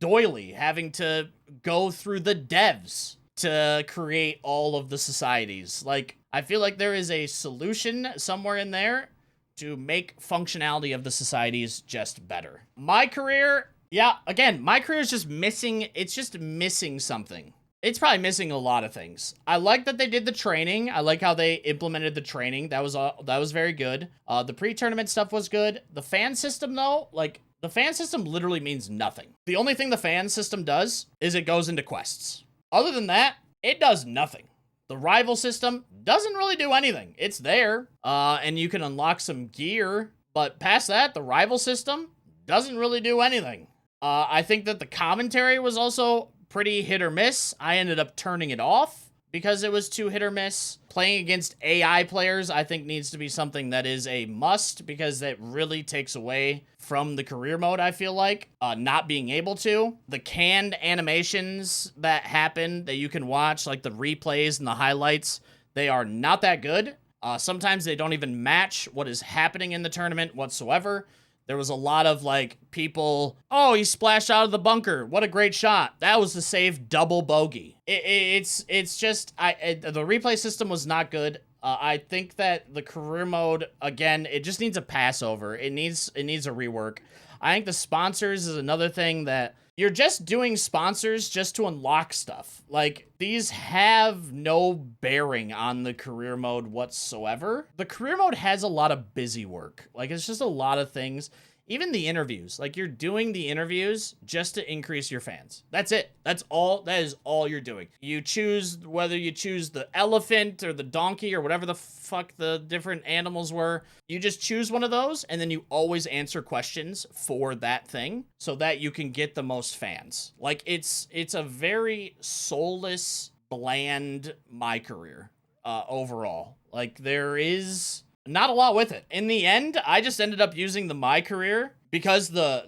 Doily having to go through the devs to create all of the societies. Like, I feel like there is a solution somewhere in there to make functionality of the societies just better. My career... yeah, again, my career is just missing, it's just missing something. It's probably missing a lot of things. I like that they did the training. I like how they implemented the training. That was very good. The pre-tournament stuff was good. The fan system, though, like, the fan system literally means nothing. The only thing the fan system does is it goes into quests. Other than that, it does nothing. The rival system doesn't really do anything. It's there, and you can unlock some gear, but past that, the rival system doesn't really do anything. I think that the commentary was also pretty hit or miss. I ended up turning it off because it was too hit or miss. Playing against AI players, I think, needs to be something that is a must, because that really takes away from the career mode, I feel like. Not being able to. The canned animations that happen that you can watch, like the replays and the highlights, they are not that good. Sometimes they don't even match what is happening in the tournament whatsoever. There was a lot of, like, people, oh, he splashed out of the bunker. What a great shot. That was the save double bogey. It's just, the replay system was not good. I think that the career mode, again, it just needs a passover. It needs a rework. I think the sponsors is another thing that you're just doing sponsors just to unlock stuff. Like, these have no bearing on the career mode whatsoever. The career mode has a lot of busy work. Like, it's just a lot of things. Even the interviews. Like, you're doing the interviews just to increase your fans. That's it. That's all. That is all you're doing. You choose whether you choose the elephant or the donkey or whatever the fuck the different animals were. You just choose one of those, and then you always answer questions for that thing so that you can get the most fans. Like, it's a very soulless, bland my career overall. Like, there is not a lot with it. In the end, I just ended up using the my career because the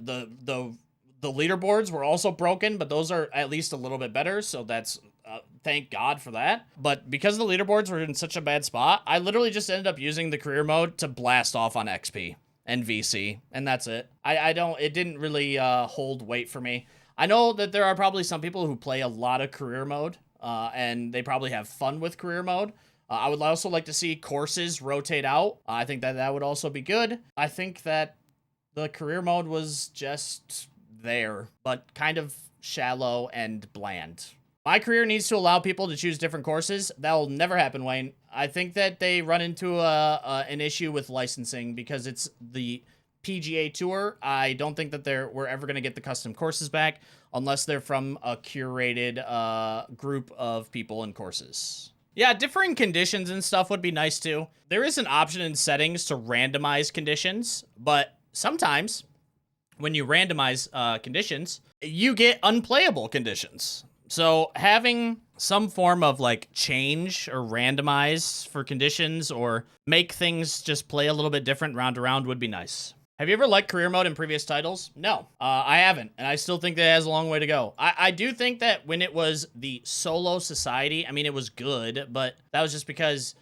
leaderboards were also broken, but those are at least a little bit better, so that's thank God for that. But because the leaderboards were in such a bad spot, I literally just ended up using the career mode to blast off on XP and VC, and that's it. It didn't really hold weight for me. I know that there are probably some people who play a lot of career mode, and they probably have fun with career mode. I would also like to see courses rotate out. I think that would also be good. I think that the career mode was just there, but kind of shallow and bland. My career needs to allow people to choose different courses. That will never happen, Wayne. I think that they run into an issue with licensing because it's the PGA Tour. I don't think that we're ever going to get the custom courses back unless they're from a curated group of people and courses. Yeah, differing conditions and stuff would be nice too. There is an option in settings to randomize conditions, but sometimes when you randomize conditions, you get unplayable conditions. So having some form of like change or randomize for conditions or make things just play a little bit different round to round would be nice. Have you ever liked career mode in previous titles? No, I haven't, and I still think that it has a long way to go. I do think that when it was the solo society, I mean, it was good, but that was just because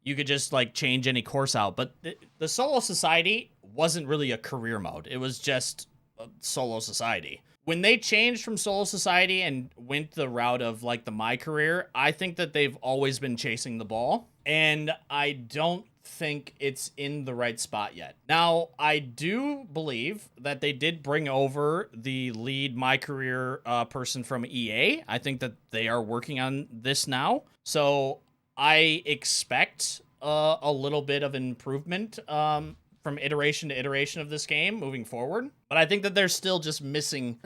you could just, like, change any course out. But the solo society wasn't really a career mode. It was just a solo society. When they changed from solo society and went the route of, like, the my career, I think that they've always been chasing the ball, and I don't think it's in the right spot yet. Now, I do believe that they did bring over the lead my career person from EA. I think that they are working on this now. So I expect a little bit of improvement from iteration to iteration of this game moving forward. But I think that they're still just missing,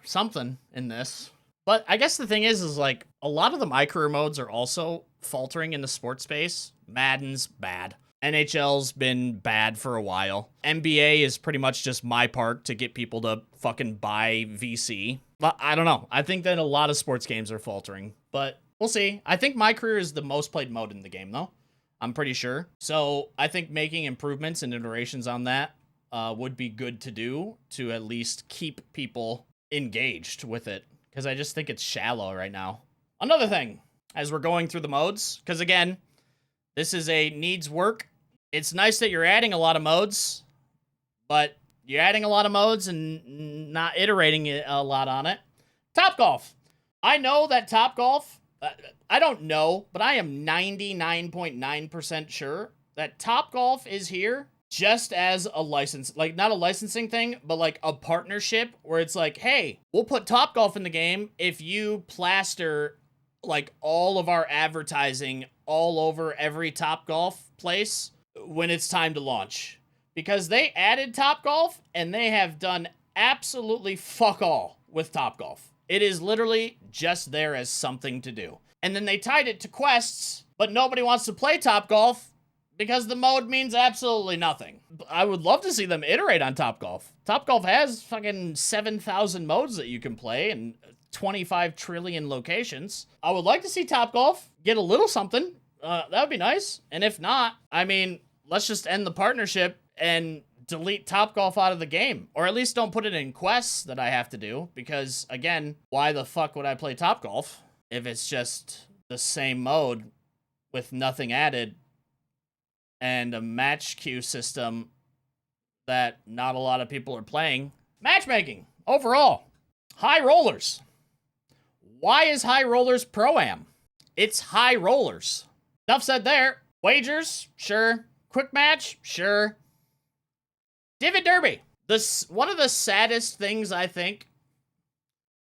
something in this. But I guess the thing is like, a lot of the my career modes are also faltering in the sports space. Madden's bad. NHL's been bad for a while. NBA is pretty much just my part to get people to fucking buy VC. But I don't know. I think that a lot of sports games are faltering, but we'll see. I think my career is the most played mode in the game, though. I'm pretty sure. So I think making improvements and iterations on that would be good to do to at least keep people engaged with it, because I just think it's shallow right now. Another thing, as we're going through the modes, because again, this is a needs work. It's nice that you're adding a lot of modes, but you're adding a lot of modes and not iterating a lot on it. Topgolf. I know that Topgolf, I don't know, but I am 99.9% sure that Topgolf is here just as a license, like not a licensing thing, but like a partnership where it's like, hey, we'll put Topgolf in the game if you plaster like all of our advertising all over every Topgolf place when it's time to launch. Because they added Topgolf and they have done absolutely fuck all with Topgolf. It is literally just there as something to do. And then they tied it to quests, but nobody wants to play Topgolf because the mode means absolutely nothing. I would love to see them iterate on Topgolf. Topgolf has fucking 7,000 modes that you can play and 25 trillion locations. I would like to see Topgolf get a little something. That would be nice. And if not, I mean, let's just end the partnership and delete Topgolf out of the game. Or at least don't put it in quests that I have to do. Because, again, why the fuck would I play Topgolf if it's just the same mode with nothing added and a match queue system that not a lot of people are playing? Matchmaking, overall. High rollers. Why is high rollers Pro-Am? It's high rollers. Enough said there. Wagers, sure. Quick match, sure. Divot Derby. One of the saddest things, I think,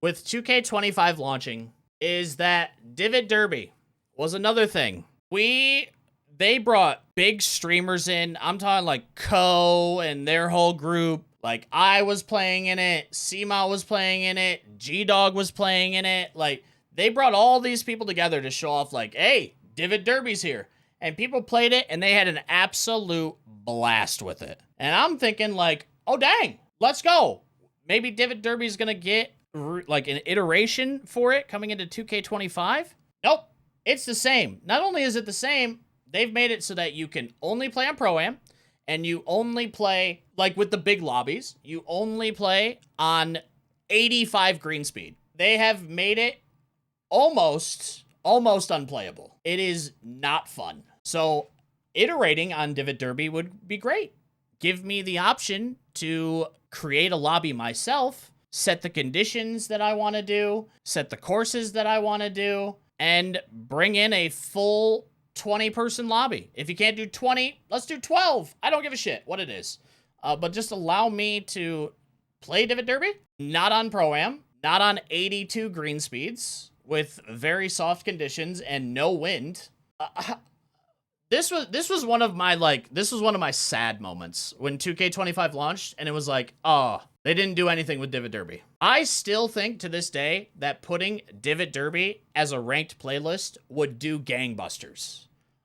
with 2K25 launching is that Divot Derby was another thing. They brought big streamers in. I'm talking like Co and their whole group. Like, I was playing in it. Seema was playing in it. G-Dog was playing in it. Like, they brought all these people together to show off, like, hey, Divot Derby's here. And people played it, and they had an absolute blast with it. And I'm thinking, like, oh, dang, let's go. Maybe Divot Derby's going to get, like, an iteration for it coming into 2K25. Nope, it's the same. Not only is it the same, they've made it so that you can only play on Pro-Am, and you only play, like with the big lobbies, you only play on 85 green speed. They have made it almost unplayable. It is not fun. So iterating on Divot Derby would be great. Give me the option to create a lobby myself, set the conditions that I want to do, set the courses that I want to do, and bring in a full 20-person lobby. If you can't do 20, let's do 12. I don't give a shit what it is. But just allow me to play Divot Derby, not on Pro-Am, not on 82 green speeds, with very soft conditions and no wind. This was one of my sad moments when 2K25 launched, and it was like, oh, they didn't do anything with Divot Derby. I still think to this day that putting Divot Derby as a ranked playlist would do gangbusters.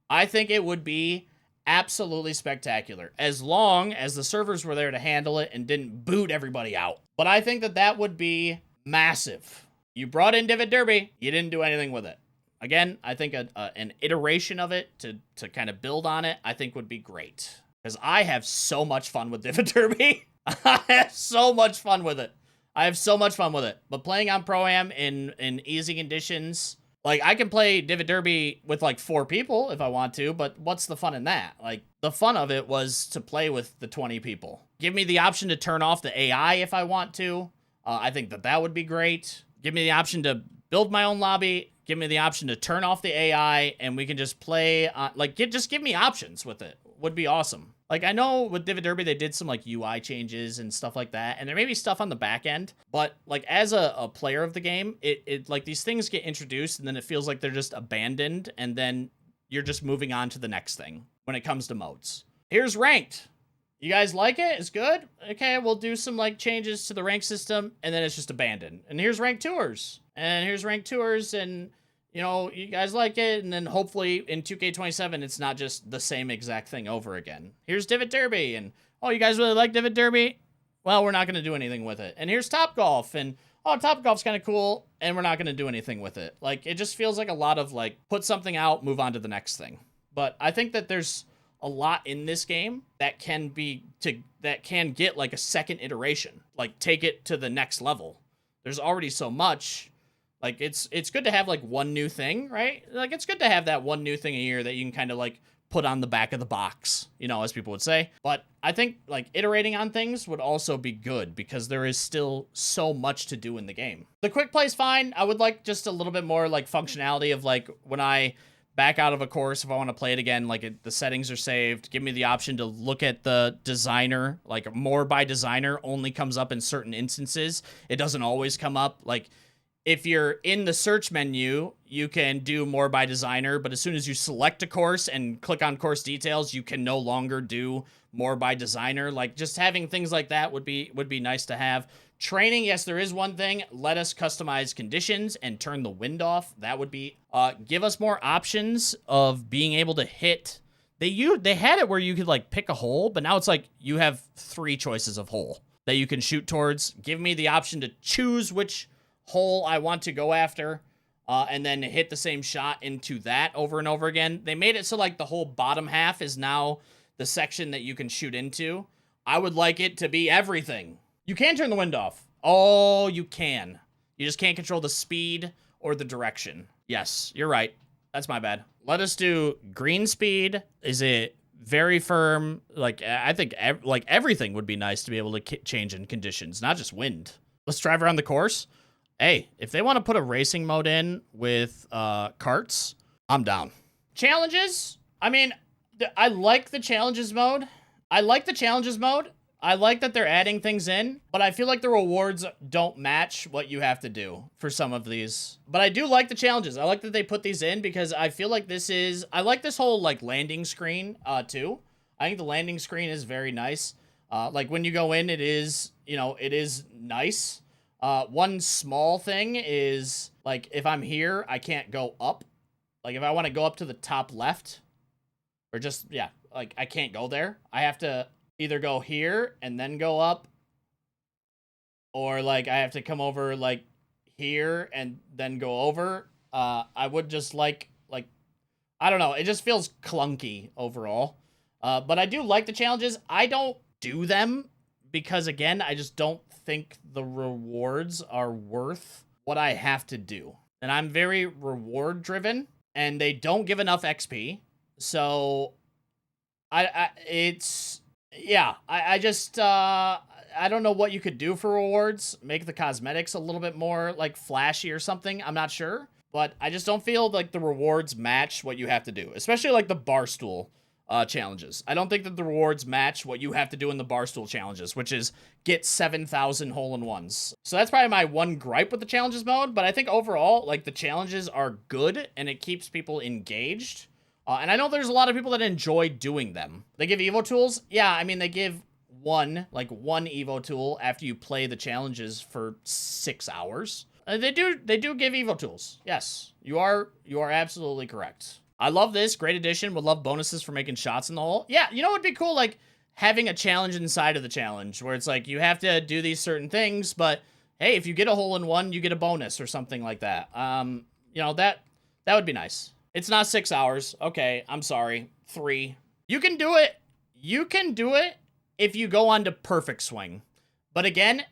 I think it would be absolutely spectacular, as long as the servers were there to handle it and didn't boot everybody out. But I think that would be massive. You brought in Divot Derby, you didn't do anything with it. Again, I think an iteration of it to kind of build on it, I think would be great. Because I have so much fun with Divot Derby. I have so much fun with it. But playing on Pro-Am in easy conditions, like, I can play Divot Derby with, like, 4 people if I want to, but what's the fun in that? Like, the fun of it was to play with the 20 people. Give me the option to turn off the AI if I want to. I think that would be great. Give me the option to build my own lobby. Give me the option to turn off the AI, and we can just play, just give me options with it. Would be awesome. Like, I know with Divot Derby, they did some, like, UI changes and stuff like that, and there may be stuff on the back end, but, like, as a player of the game, it like, these things get introduced, and then it feels like they're just abandoned, and then you're just moving on to the next thing when it comes to modes. Here's ranked. You guys like it? It's good? Okay, we'll do some, like, changes to the rank system, and then it's just abandoned. And here's ranked tours. And here's ranked tours, and, you know, you guys like it, and then hopefully in 2K27, it's not just the same exact thing over again. Here's Divot Derby, and, oh, you guys really like Divot Derby? Well, we're not going to do anything with it. And here's Topgolf, and, oh, Topgolf's kind of cool, and we're not going to do anything with it. Like, it just feels like a lot of, like, put something out, move on to the next thing. But I think that there's a lot in this game that can get, like, a second iteration. Like, take it to the next level. There's already so much. Like, it's good to have, like, one new thing, right? Like, it's good to have that one new thing a year that you can kind of, like, put on the back of the box, you know, as people would say. But I think, like, iterating on things would also be good because there is still so much to do in the game. The quick play's fine. I would like just a little bit more, like, functionality of, like, when I back out of a course, if I want to play it again, like, the settings are saved. Give me the option to look at the designer. Like, more by designer only comes up in certain instances. It doesn't always come up. Like, if you're in the search menu, you can do more by designer, but as soon as you select a course and click on course details, you can no longer do more by designer. Like, just having things like that would be nice to have. Training, yes, there is one thing. Let us customize conditions and turn the wind off. That would be, give us more options of being able to hit. They had it where you could, like, pick a hole, but now it's like you have 3 choices of hole that you can shoot towards. Give me the option to choose which hole I want to go after, and then hit the same shot into that over and over again. They made it so like the whole bottom half is now the section that you can shoot into. I would like it to be everything. You can turn the wind off. Oh, you can. You just can't control the speed or the direction. Yes, you're right. That's my bad. Let us do green speed. Is it very firm? Like, I think like everything would be nice to be able to change in conditions, not just wind. Let's drive around the course. Hey, if they want to put a racing mode in with karts, I'm down. Challenges? I mean, I like the challenges mode. I like that they're adding things in, but I feel like the rewards don't match what you have to do for some of these. But I do like the challenges. I like that they put these in because I feel like I like this whole like landing screen too. I think the landing screen is very nice. Like when you go in, it is nice. One small thing is like if I'm here, I can't go up. Like if I want to go up to the top left or just, yeah, like I can't go there. I have to either go here and then go up, or like I have to come over like here and then go over. I would just like, I don't know. It just feels clunky overall. But I do like the challenges. I don't do them because again, I just don't think the rewards are worth what I have to do. And I'm very reward driven and they don't give enough XP. So I don't know what you could do for rewards. Make the cosmetics a little bit more like flashy or something. I'm not sure, but I just don't feel like the rewards match what you have to do, especially like the barstool challenges. I don't think that the rewards match what you have to do in the barstool challenges, which is get 7,000 hole-in-ones. So that's probably my one gripe with the challenges mode, but I think overall, like the challenges are good and it keeps people engaged. And I know there's a lot of people that enjoy doing them. They give Evo tools. Yeah, I mean, they give one Evo tool after you play the challenges for 6 hours. They do give Evo tools. Yes, you are absolutely correct. I love this. Great addition. Would love bonuses for making shots in the hole. Yeah, you know what would be cool? Like having a challenge inside of the challenge where it's like you have to do these certain things, but hey, if you get a hole-in-one, you get a bonus or something like that. That would be nice. It's not 6 hours. Okay, I'm sorry. 3. You can do it. You can do it if you go on to perfect swing. But again,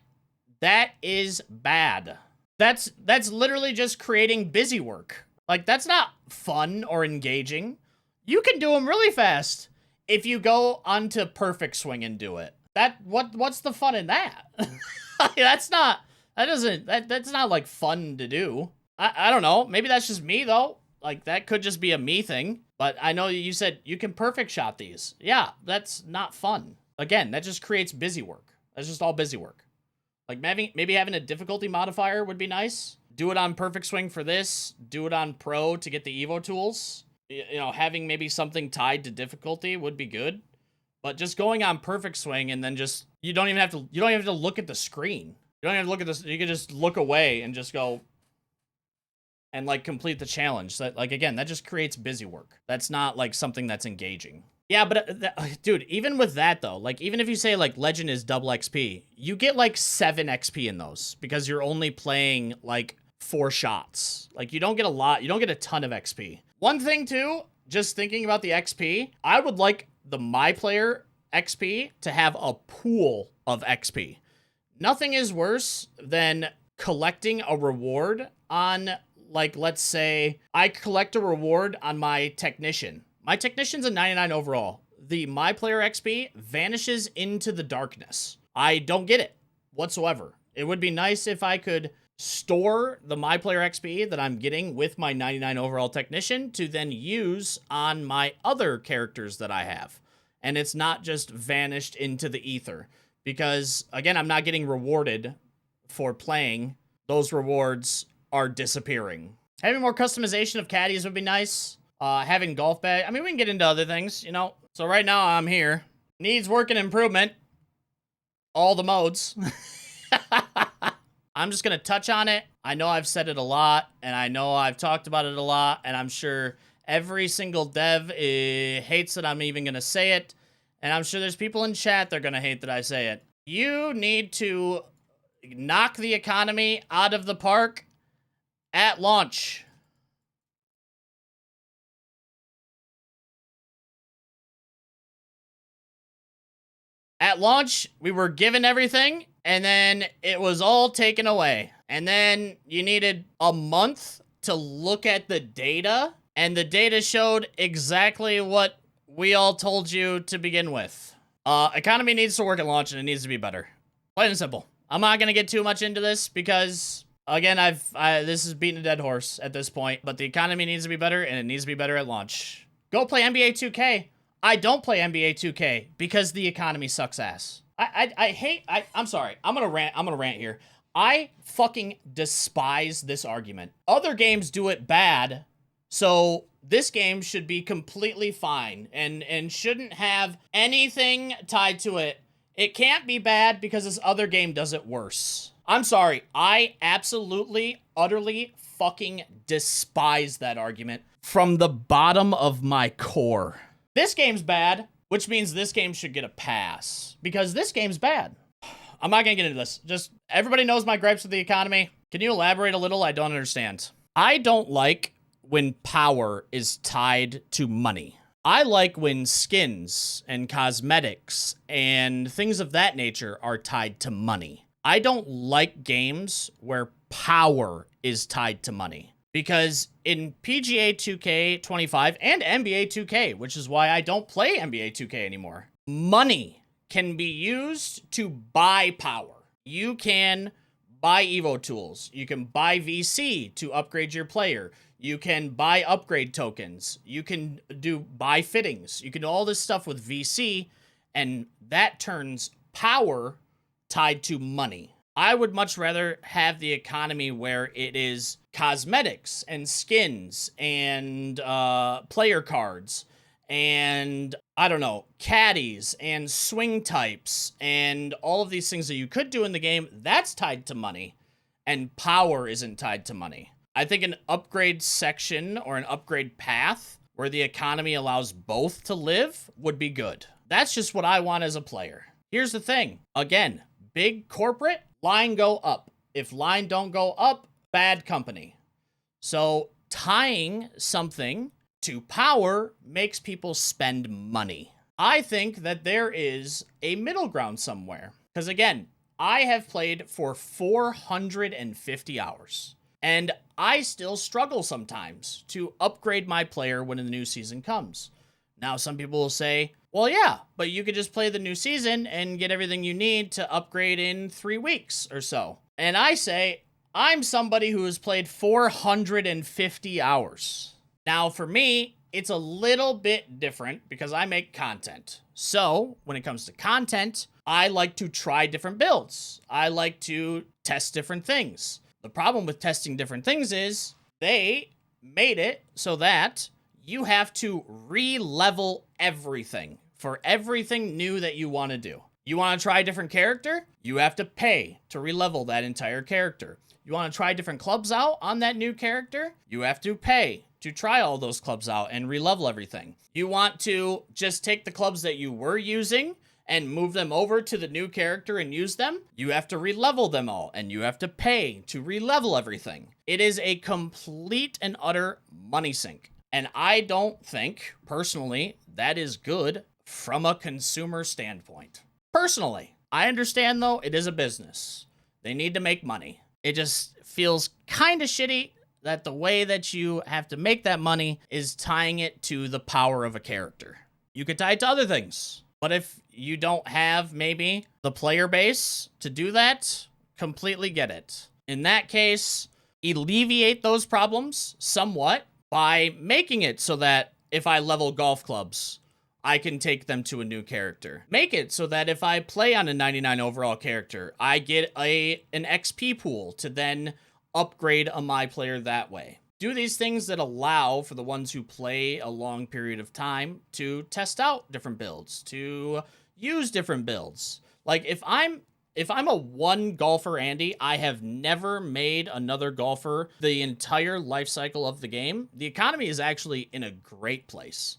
that is bad. That's literally just creating busy work. Like, that's not fun or engaging. You can do them really fast if you go onto perfect swing and do it. What's the fun in that? That's not like fun to do. I don't know. Maybe that's just me though. Like, that could just be a me thing. But I know you said you can perfect shot these. Yeah, that's not fun. Again, that just creates busy work. That's just all busy work. Like, maybe having a difficulty modifier would be nice. Do it on perfect swing for this. Do it on pro to get the Evo tools. Having maybe something tied to difficulty would be good. But just going on perfect swing and then just, you don't even have to look at the screen. You don't have to look at this. You can just look away and just go and like complete the challenge. That, like, again, that just creates busy work. That's not like something that's engaging. Yeah, but dude, even with that though, like even if you say like legend is double XP, you get like 7 XP in those because you're only playing like 4 shots. Like you don't get a lot, you don't get a ton of XP. One thing too, just thinking about the XP, I would like the my player XP to have a pool of XP. Nothing is worse than collecting a reward on, like, let's say I collect a reward on my technician. My technician's a 99 overall. The my player XP vanishes into the darkness. I don't get it whatsoever. It would be nice if I could store the my player XP that I'm getting with my 99 overall technician to then use on my other characters that I have. And it's not just vanished into the ether. Because, again, I'm not getting rewarded for playing. Those rewards are disappearing. Having more customization of caddies would be nice. Having golf bag. I mean, we can get into other things, you know. So right now I'm here. Needs work and improvement. All the modes. I'm just going to touch on it. I know I've said it a lot, and I know I've talked about it a lot, and I'm sure every single dev hates that I'm even going to say it, and I'm sure there's people in chat that are going to hate that I say it. You need to knock the economy out of the park at launch. At launch, we were given everything, and then it was all taken away. And then you needed a month to look at the data, and the data showed exactly what we all told you to begin with. Economy needs to work at launch, and it needs to be better. Plain and simple. I'm not gonna get too much into this because, again, this is beating a dead horse at this point. But the economy needs to be better, and it needs to be better at launch. Go play NBA 2K. I don't play NBA 2K because the economy sucks ass. I'm sorry. I'm gonna rant here. I fucking despise this argument. Other games do it bad, so this game should be completely fine and shouldn't have anything tied to it. It can't be bad because this other game does it worse. I'm sorry. I absolutely, utterly fucking despise that argument from the bottom of my core. This game's bad, which means this game should get a pass because this game's bad. I'm not gonna get into this. Just everybody knows my gripes with the economy. Can you elaborate a little? I don't understand. I don't like when power is tied to money. I like when skins and cosmetics and things of that nature are tied to money. I don't like games where power is tied to money. Because in PGA 2K25 and NBA 2K, which is why I don't play NBA 2K anymore, money can be used to buy power. You can buy Evo tools. You can buy VC to upgrade your player. You can buy upgrade tokens. You can buy fittings. You can do all this stuff with VC, and that turns power tied to money. I would much rather have the economy where it is cosmetics and skins and player cards and, I don't know, caddies and swing types and all of these things that you could do in the game. That's tied to money, and power isn't tied to money. I think an upgrade section or an upgrade path where the economy allows both to live would be good. That's just what I want as a player. Here's the thing. Again, big corporate, line go up. If line don't go up, bad company. So tying something to power makes people spend money. I think that there is a middle ground somewhere. Because again, I have played for 450 hours. And I still struggle sometimes to upgrade my player when the new season comes. Now, some people will say, well, yeah, but you could just play the new season and get everything you need to upgrade in 3 weeks or so. And I say, I'm somebody who has played 450 hours. Now, for me, it's a little bit different because I make content. So, when it comes to content, I like to try different builds. I like to test different things. The problem with testing different things is they made it so that you have to re-level everything for everything new that you want to do. You want to try a different character? You have to pay to re-level that entire character. You want to try different clubs out on that new character? You have to pay to try all those clubs out and re-level everything. You want to just take the clubs that you were using and move them over to the new character and use them? You have to re-level them all, and you have to pay to re-level everything. It is a complete and utter money sink. And I don't think, personally, that is good from a consumer standpoint. Personally. I understand, though, it is a business. They need to make money. It just feels kind of shitty that the way that you have to make that money is tying it to the power of a character. You could tie it to other things. But if you don't have, maybe, the player base to do that, completely get it. In that case, alleviate those problems somewhat by making it so that if I level golf clubs, I can take them to a new character. Make it so that if I play on a 99 overall character, I get an XP pool to then upgrade a my player that way. Do these things that allow for the ones who play a long period of time to test out different builds, to use different builds. Like if I'm a one golfer, Andy, I have never made another golfer the entire life cycle of the game. The economy is actually in a great place.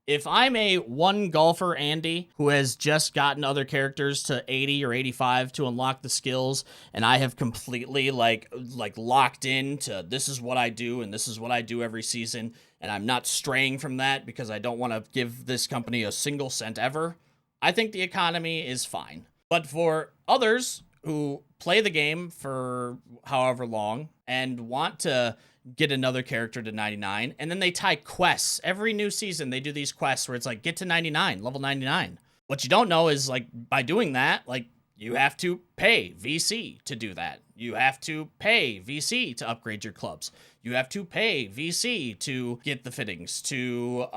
If I'm a one golfer Andy who has just gotten other characters to 80 or 85 to unlock the skills, and I have completely like locked into this is what I do and this is what I do every season, and I'm not straying from that because I don't want to give this company a single cent ever, I think the economy is fine. But for others who play the game for however long and want to get another character to 99, and then they tie quests. Every new season, they do these quests where it's like, get to 99, level 99. What you don't know is, like, by doing that, like, you have to pay VC to do that. You have to pay VC to upgrade your clubs. You have to pay VC to get the fittings, to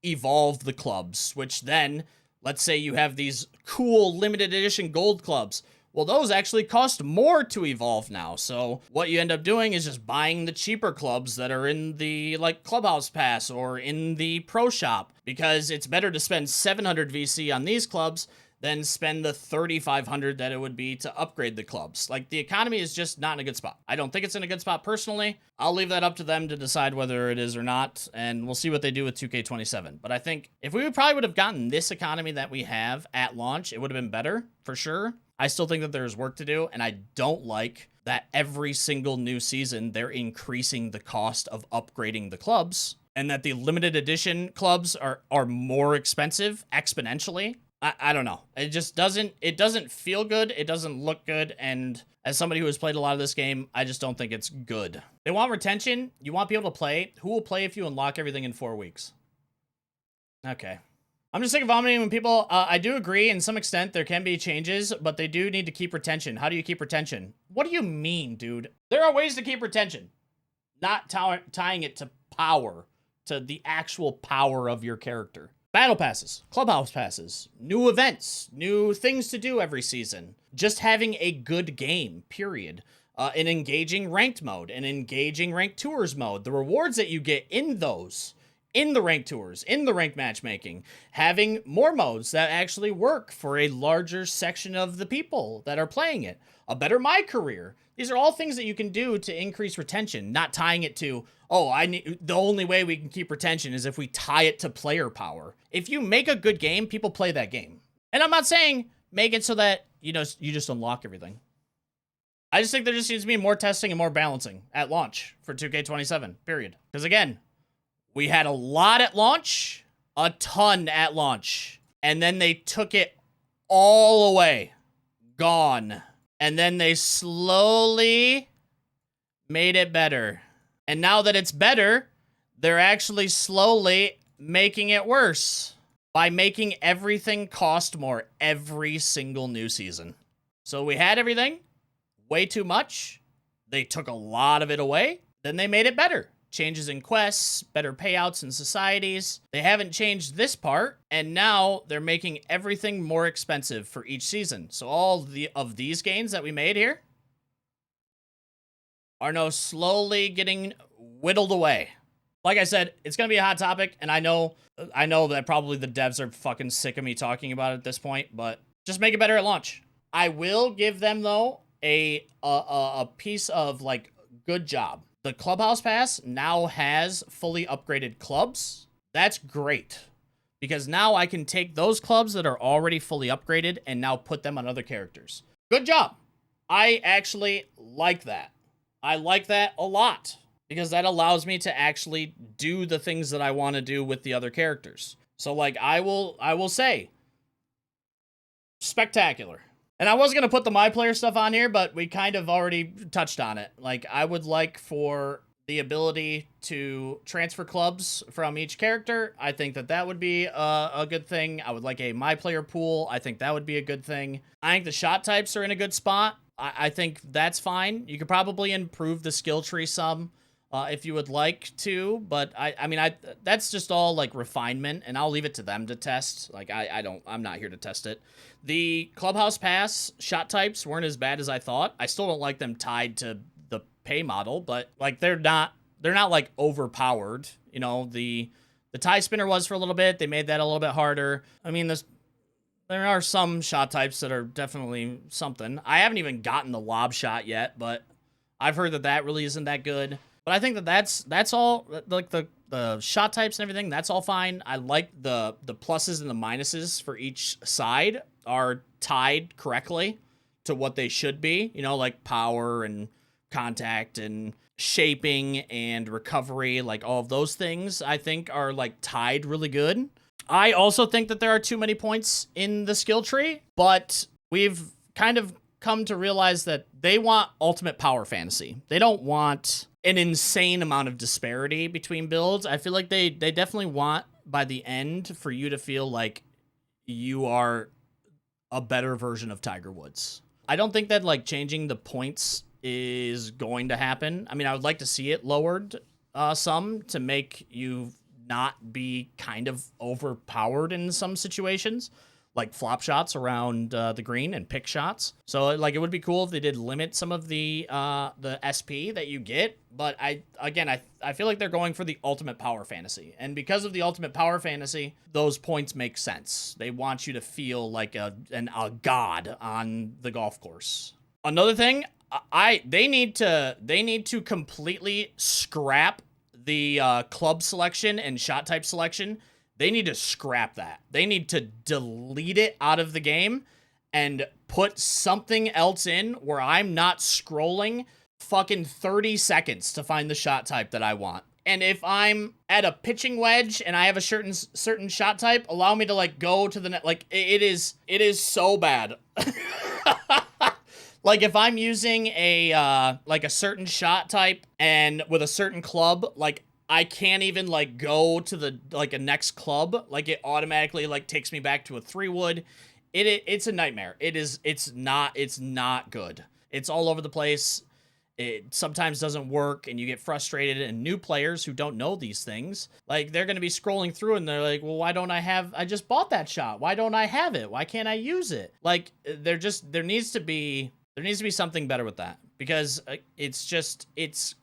evolve the clubs, which then, let's say you have these cool limited edition gold clubs. Well, those actually cost more to evolve now. So what you end up doing is just buying the cheaper clubs that are in the like Clubhouse Pass or in the Pro Shop, because it's better to spend 700 VC on these clubs than spend the 3,500 that it would be to upgrade the clubs. Like, the economy is just not in a good spot. I don't think it's in a good spot personally. I'll leave that up to them to decide whether it is or not, and we'll see what they do with 2K27. But I think if we probably would have gotten this economy that we have at launch, it would have been better, for sure. I still think that there's work to do, and I don't like that every single new season they're increasing the cost of upgrading the clubs, and that the limited edition clubs are more expensive exponentially. I don't know. It just doesn't feel good. It doesn't look good. And as somebody who has played a lot of this game, I just don't think it's good. They want retention. You want people to play. Who will play if you unlock everything in 4 weeks? Okay. I'm just sick of vomiting when people, I do agree in some extent there can be changes, but they do need to keep retention. How do you keep retention? What do you mean, dude? There are ways to keep retention. Not tying it to power, to the actual power of your character. Battle passes, clubhouse passes, new events, new things to do every season. Just having a good game, period. An engaging ranked mode, an engaging ranked tours mode. The rewards that you get in those, in the ranked tours, in the ranked matchmaking. Having more modes that actually work for a larger section of the people that are playing it. A better My Career. These are all things that you can do to increase retention, not tying it to, oh, the only way we can keep retention is if we tie it to player power. If you make a good game, people play that game. And I'm not saying make it so that, you just unlock everything. I just think there just needs to be more testing and more balancing at launch for 2K27, period. Because again, we had a lot at launch, a ton at launch, and then they took it all away. Gone. And then they slowly made it better. And now that it's better, they're actually slowly making it worse by making everything cost more every single new season. So we had everything, way too much. They took a lot of it away. Then they made it better. Changes in quests, better payouts in societies. They haven't changed this part, and now they're making everything more expensive for each season. So all of these gains that we made here are now slowly getting whittled away. Like I said, it's going to be a hot topic, and I know that probably the devs are fucking sick of me talking about it at this point, but just make it better at launch. I will give them, though, a piece of, like, good job. The Clubhouse Pass now has fully upgraded clubs. That's great, because now I can take those clubs that are already fully upgraded and now put them on other characters. Good job. I actually like that. I like that a lot, because that allows me to actually do the things that I want to do with the other characters. So, like, I will say, spectacular. And I was going to put the My Player stuff on here, but we kind of already touched on it. Like, I would like for the ability to transfer clubs from each character. I think that would be a good thing. I would like a My Player pool. I think that would be a good thing. I think the shot types are in a good spot. I think that's fine. You could probably improve the skill tree some if you would like to, but I mean, that's just all like refinement, and I'll leave it to them to test. Like, I'm not here to test it. The Clubhouse Pass shot types weren't as bad as I thought. I still don't like them tied to the pay model, but like they're not like overpowered. You know, the tie spinner was for a little bit. They made that a little bit harder. I mean, there are some shot types that are definitely something. I haven't even gotten the lob shot yet, but I've heard that really isn't that good. But I think that's all, like, the the shot types and everything, that's all fine. I like the pluses and the minuses for each side are tied correctly to what they should be, you know, like power and contact and shaping and recovery, like all of those things I think are like tied really good. I also think that there are too many points in the skill tree, but we've kind of come to realize that they want ultimate power fantasy. They don't want an insane amount of disparity between builds. I feel like they definitely want by the end for you to feel like you are a better version of Tiger Woods. I don't think that like changing the points is going to happen. I mean, I would like to see it lowered some to make you not be kind of overpowered in some situations, like flop shots around the green and pick shots. So like it would be cool if they did limit some of the SP that you get, but I feel like they're going for the ultimate power fantasy. And because of the ultimate power fantasy, those points make sense. They want you to feel like a god on the golf course. Another thing, they need to completely scrap the club selection and shot type selection. They need to scrap that. They need to delete it out of the game and put something else in where I'm not scrolling fucking 30 seconds to find the shot type that I want. And if I'm at a pitching wedge and I have a certain shot type, allow me to like go to the net. Like it is so bad. Like if I'm using a certain shot type and with a certain club, like I can't even like go to the like a next club. Like it automatically like takes me back to a 3-wood. It's a nightmare. It's not good. It's all over the place. It sometimes doesn't work and you get frustrated, and new players who don't know these things, like they're going to be scrolling through and they're like, well, why don't I just bought that shot. Why don't I have it? Why can't I use it? Like there needs to be something better with that, because it's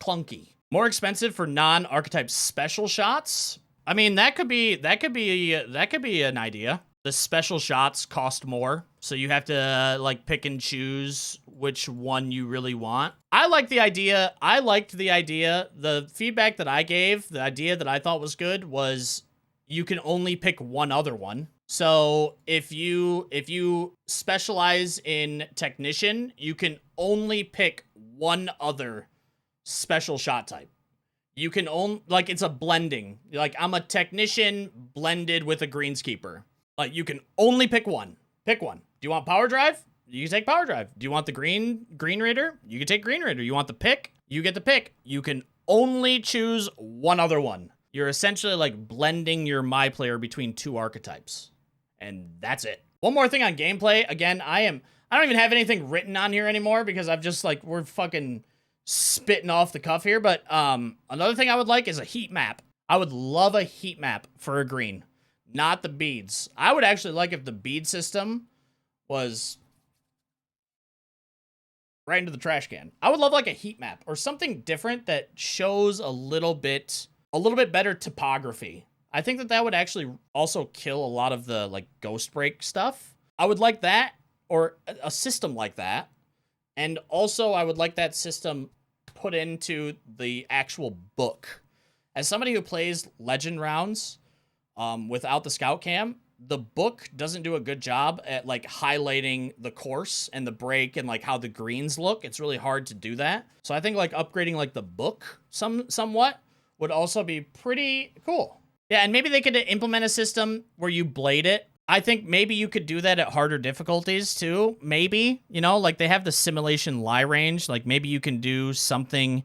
clunky. More expensive for non-archetype special shots. I mean, that could be an idea. The special shots cost more, so you have to like pick and choose which one you really want. I like the idea. I liked the idea. The feedback that I gave, the idea that I thought was good was you can only pick one other one. So if you specialize in technician, you can only pick one other special shot type. You can only, like, it's a blending. Like, I'm a technician blended with a greenskeeper. Like, you can only pick one. Pick one. Do you want power drive? You can take power drive. Do you want the green raider? You can take green raider. You want the pick? You get the pick. You can only choose one other one. You're essentially like blending your my player between two archetypes. And that's it. One more thing on gameplay. Again, I don't even have anything written on here anymore because I've just like, we're fucking spitting off the cuff here. But another thing I would like is a heat map. I would love a heat map for a green, not the beads. I would actually like if the bead system was right into the trash can. I would love like a heat map or something different that shows a little bit better topography. I think that would actually also kill a lot of the like ghost break stuff. I would like that, or a system like that. And also I would like that system put into the actual book. As somebody who plays legend rounds without the scout cam, the book doesn't do a good job at like highlighting the course and the break and like how the greens look. It's really hard to do that. So I think like upgrading like the book somewhat would also be pretty cool. Yeah, and maybe they could implement a system where you blade it. I think maybe you could do that at harder difficulties too. Maybe, you know, like they have the simulation lie range. Like maybe you can do something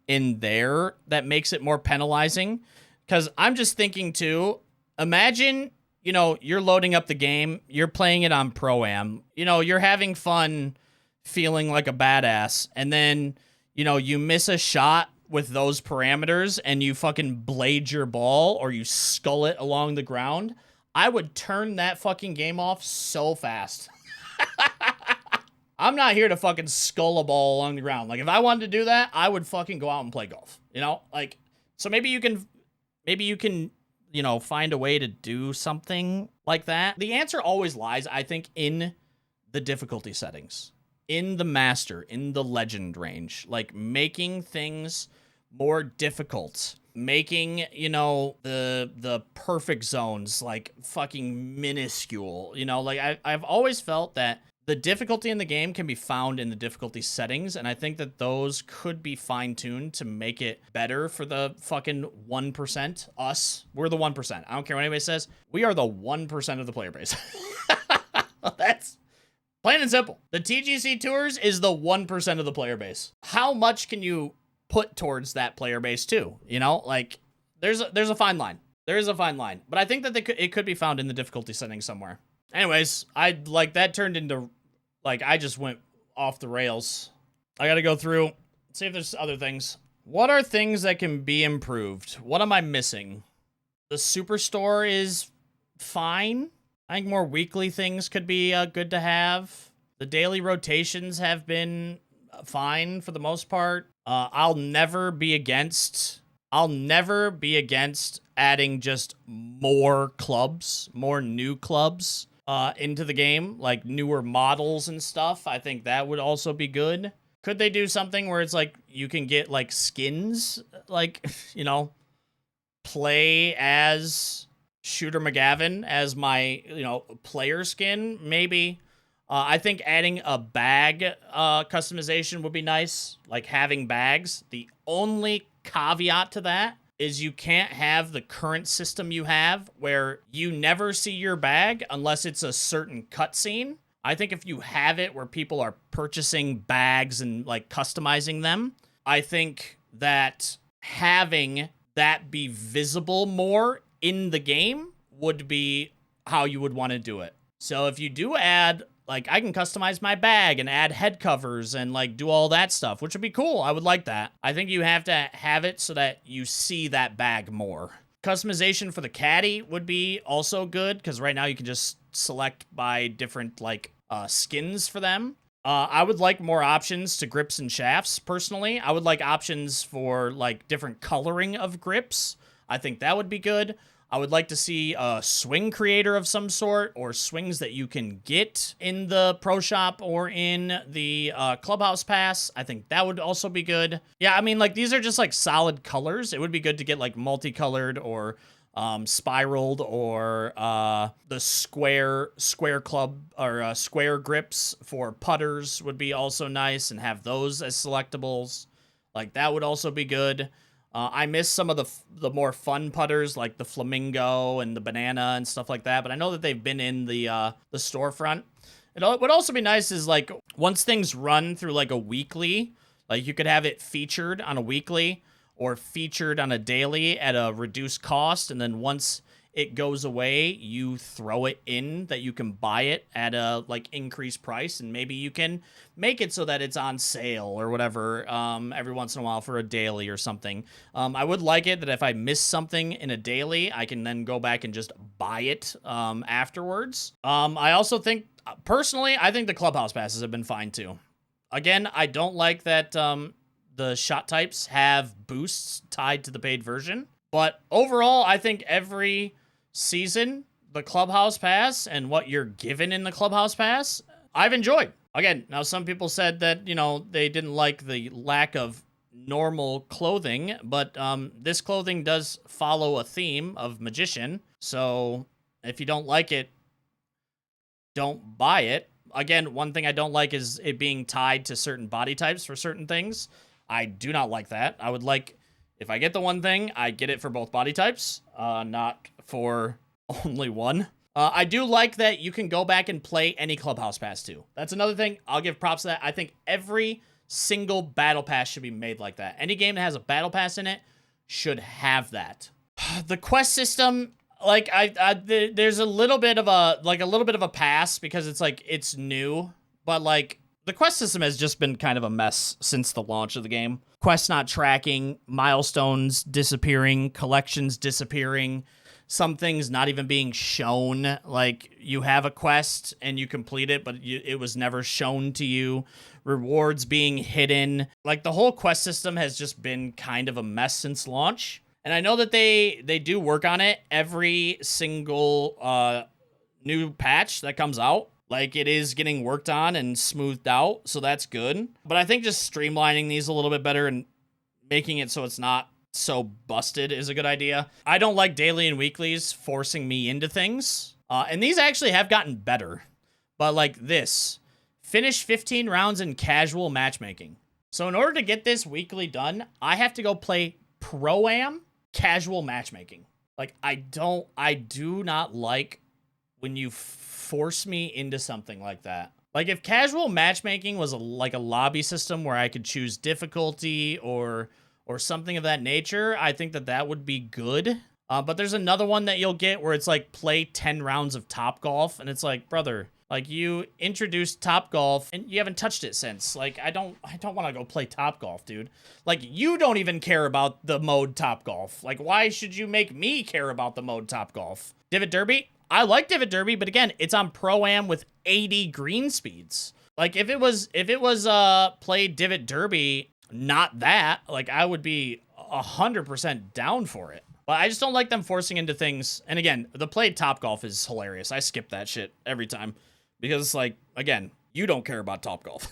in there that makes it more penalizing. Because I'm just thinking too, imagine, you know, you're loading up the game, you're playing it on Pro-Am, you know, you're having fun feeling like a badass, and then, you know, you miss a shot with those parameters and you fucking blade your ball or you skull it along the ground. I would turn that fucking game off so fast. I'm not here to fucking skull a ball along the ground. Like, if I wanted to do that, I would fucking go out and play golf, you know? Like, so maybe you can, you know, find a way to do something like that. The answer always lies, I think, in the difficulty settings, in the master, in the legend range, like making things more difficult. making, you know, the perfect zones like fucking minuscule. You know, like I've always felt that the difficulty in the game can be found in the difficulty settings, and I think that those could be fine-tuned to make it better for the fucking 1%. Us. We're the 1%. I don't care what anybody says. We are the 1% of the player base. That's plain and simple. The TGC Tours is the 1% of the player base. How much can you put towards that player base too? You know, like there's a fine line. There is a fine line, but I think that it could be found in the difficulty settings somewhere. Anyways, that turned into, like, I just went off the rails. I gotta go through, see if there's other things. What are things that can be improved? What am I missing? The Superstore is fine. I think more weekly things could be good to have. The daily rotations have been fine for the most part. I'll never be against adding just more clubs, more new clubs into the game, like newer models and stuff. I think that would also be good. Could they do something where it's like you can get like skins, like, you know, play as Shooter McGavin as my, you know, player skin? Maybe. I think adding a bag customization would be nice, like having bags. The only caveat to that is you can't have the current system you have where you never see your bag unless it's a certain cutscene. I think if you have it where people are purchasing bags and like customizing them, I think that having that be visible more in the game would be how you would want to do it. So if you do add, like, I can customize my bag and add head covers and, like, do all that stuff, which would be cool. I would like that. I think you have to have it so that you see that bag more. Customization for the caddy would be also good, because right now you can just select by different, like, skins for them. I would like more options to grips and shafts, personally. I would like options for, like, different coloring of grips. I think that would be good. I would like to see a swing creator of some sort, or swings that you can get in the Pro Shop or in the Clubhouse Pass. I think that would also be good. Yeah, I mean, like, these are just, like, solid colors. It would be good to get, like, multicolored or spiraled, or the square club, or square grips for putters would be also nice, and have those as selectables. Like, that would also be good. I miss some of the more fun putters, like the flamingo and the banana and stuff like that, but I know that they've been in the storefront. It would also be nice is, like, once things run through, like, a weekly, like, you could have it featured on a weekly or featured on a daily at a reduced cost, and then once it goes away, you throw it in that you can buy it at a, like, increased price, and maybe you can make it so that it's on sale or whatever every once in a while for a daily or something. I would like it that if I miss something in a daily, I can then go back and just buy it afterwards. I also think, personally, I think the Clubhouse passes have been fine too. Again, I don't like that the shot types have boosts tied to the paid version, but overall, I think every season, the Clubhouse Pass and what you're given in the Clubhouse Pass, I've enjoyed. Again, now some people said that, you know, they didn't like the lack of normal clothing, but this clothing does follow a theme of magician, so if you don't like it, don't buy it. Again, one thing I don't like is it being tied to certain body types for certain things. I do not like that. I would like, if I get the one thing, I get it for both body types, not for only one. I do like that you can go back and play any Clubhouse Pass too. That's another thing. I'll give props to that. I think every single Battle Pass should be made like that. Any game that has a Battle Pass in it should have that. The quest system, like, there's a little bit of a pass because it's like, it's new, but like, the quest system has just been kind of a mess since the launch of the game. Quests not tracking, milestones disappearing, collections disappearing, some things not even being shown. Like, you have a quest and you complete it, but it was never shown to you. Rewards being hidden. Like, the whole quest system has just been kind of a mess since launch. And I know that they do work on it every single new patch that comes out. Like, it is getting worked on and smoothed out, so that's good. But I think just streamlining these a little bit better and making it so it's not so busted is a good idea. I don't like daily and weeklies forcing me into things. And these actually have gotten better. But like this, finish 15 rounds in casual matchmaking. So in order to get this weekly done, I have to go play Pro-Am casual matchmaking. Like, I do not like when you force me into something like that. Like, if casual matchmaking was like a lobby system where I could choose difficulty or something of that nature, I think that would be good. But there's another one that you'll get where it's like play 10 rounds of Topgolf, and it's like, brother, like, you introduced Topgolf and you haven't touched it since. Like, I don't want to go play Topgolf, dude. Like, you don't even care about the mode Topgolf. Like, why should you make me care about the mode Topgolf? Divot Derby? I like Divot Derby, but again, it's on Pro-Am with 80 green speeds. Like, if it was played Divot Derby, not that, like, I would be 100% down for it. But I just don't like them forcing into things. And again, the play Topgolf is hilarious. I skip that shit every time. Because, like, again, you don't care about Topgolf.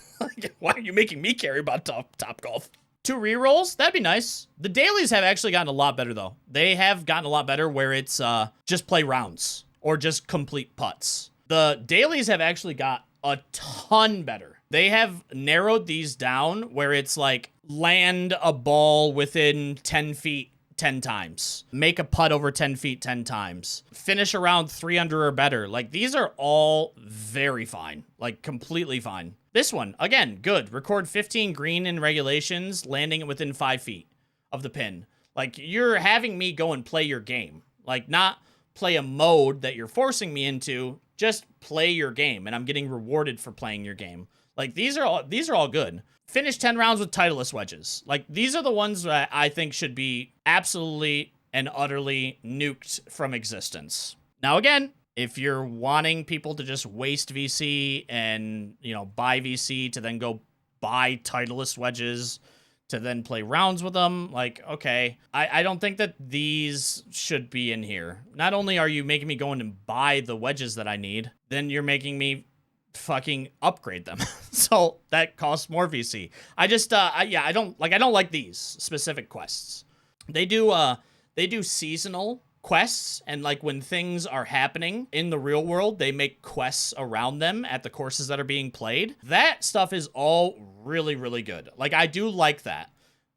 Why are you making me care about Topgolf? 2 rerolls? That'd be nice. The dailies have actually gotten a lot better, though. They have gotten a lot better where it's just play rounds or just complete putts. The dailies have actually got a ton better. They have narrowed these down where it's like land a ball within 10 feet 10 times. Make a putt over 10 feet 10 times. Finish around 3 under or better. Like, these are all very fine. Like, completely fine. This one, again, good. Record 15 green in regulations, landing it within 5 feet of the pin. Like, you're having me go and play your game. Like, not play a mode that you're forcing me into. Just play your game, and I'm getting rewarded for playing your game. Like, these are all good. Finish 10 rounds with Titleist wedges. Like, these are the ones that I think should be absolutely and utterly nuked from existence. Now, again, if you're wanting people to just waste VC and, you know, buy VC to then go buy Titleist wedges to then play rounds with them, like, okay. I don't think that these should be in here. Not only are you making me go in and buy the wedges that I need, then you're making me fucking upgrade them. So that costs more VC. I just I don't like these specific quests. They do seasonal quests, and like when things are happening in the real world, they make quests around them at the courses that are being played. That stuff is all really, really good. Like, I do like that.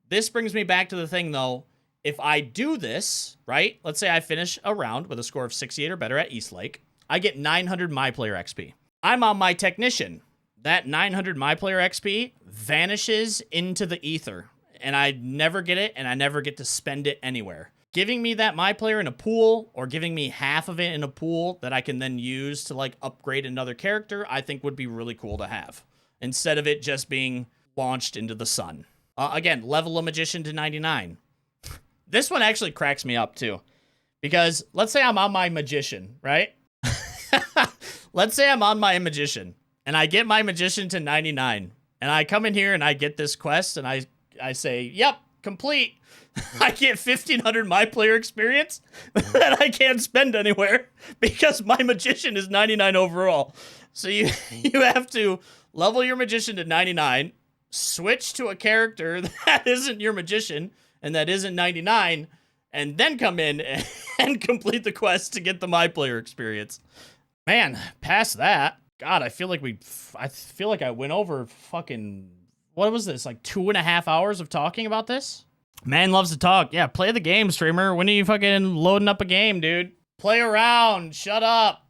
This brings me back to the thing though. If I do this, right? Let's say I finish a round with a score of 68 or better at Eastlake. I get 900 MyPlayer XP. I'm on my technician. That 900 MyPlayer XP vanishes into the ether, and I never get it, and I never get to spend it anywhere. Giving me that MyPlayer in a pool, or giving me half of it in a pool that I can then use to like upgrade another character, I think would be really cool to have, instead of it just being launched into the sun. Again, level a magician to 99. This one actually cracks me up too, because let's say I'm on my magician, right? Let's say I'm on my magician, and I get my magician to 99, and I come in here and I get this quest, and I say, yep, complete. I get 1,500 MyPlayer experience that I can't spend anywhere because my magician is 99 overall. So you have to level your magician to 99, switch to a character that isn't your magician and that isn't 99, and then come in and complete the quest to get the MyPlayer experience. Man, past that, God, I feel like I went over fucking, what was this, like 2.5 hours of talking about this? Man loves to talk. Yeah, play the game, streamer. When are you fucking loading up a game, dude? Play around. Shut up.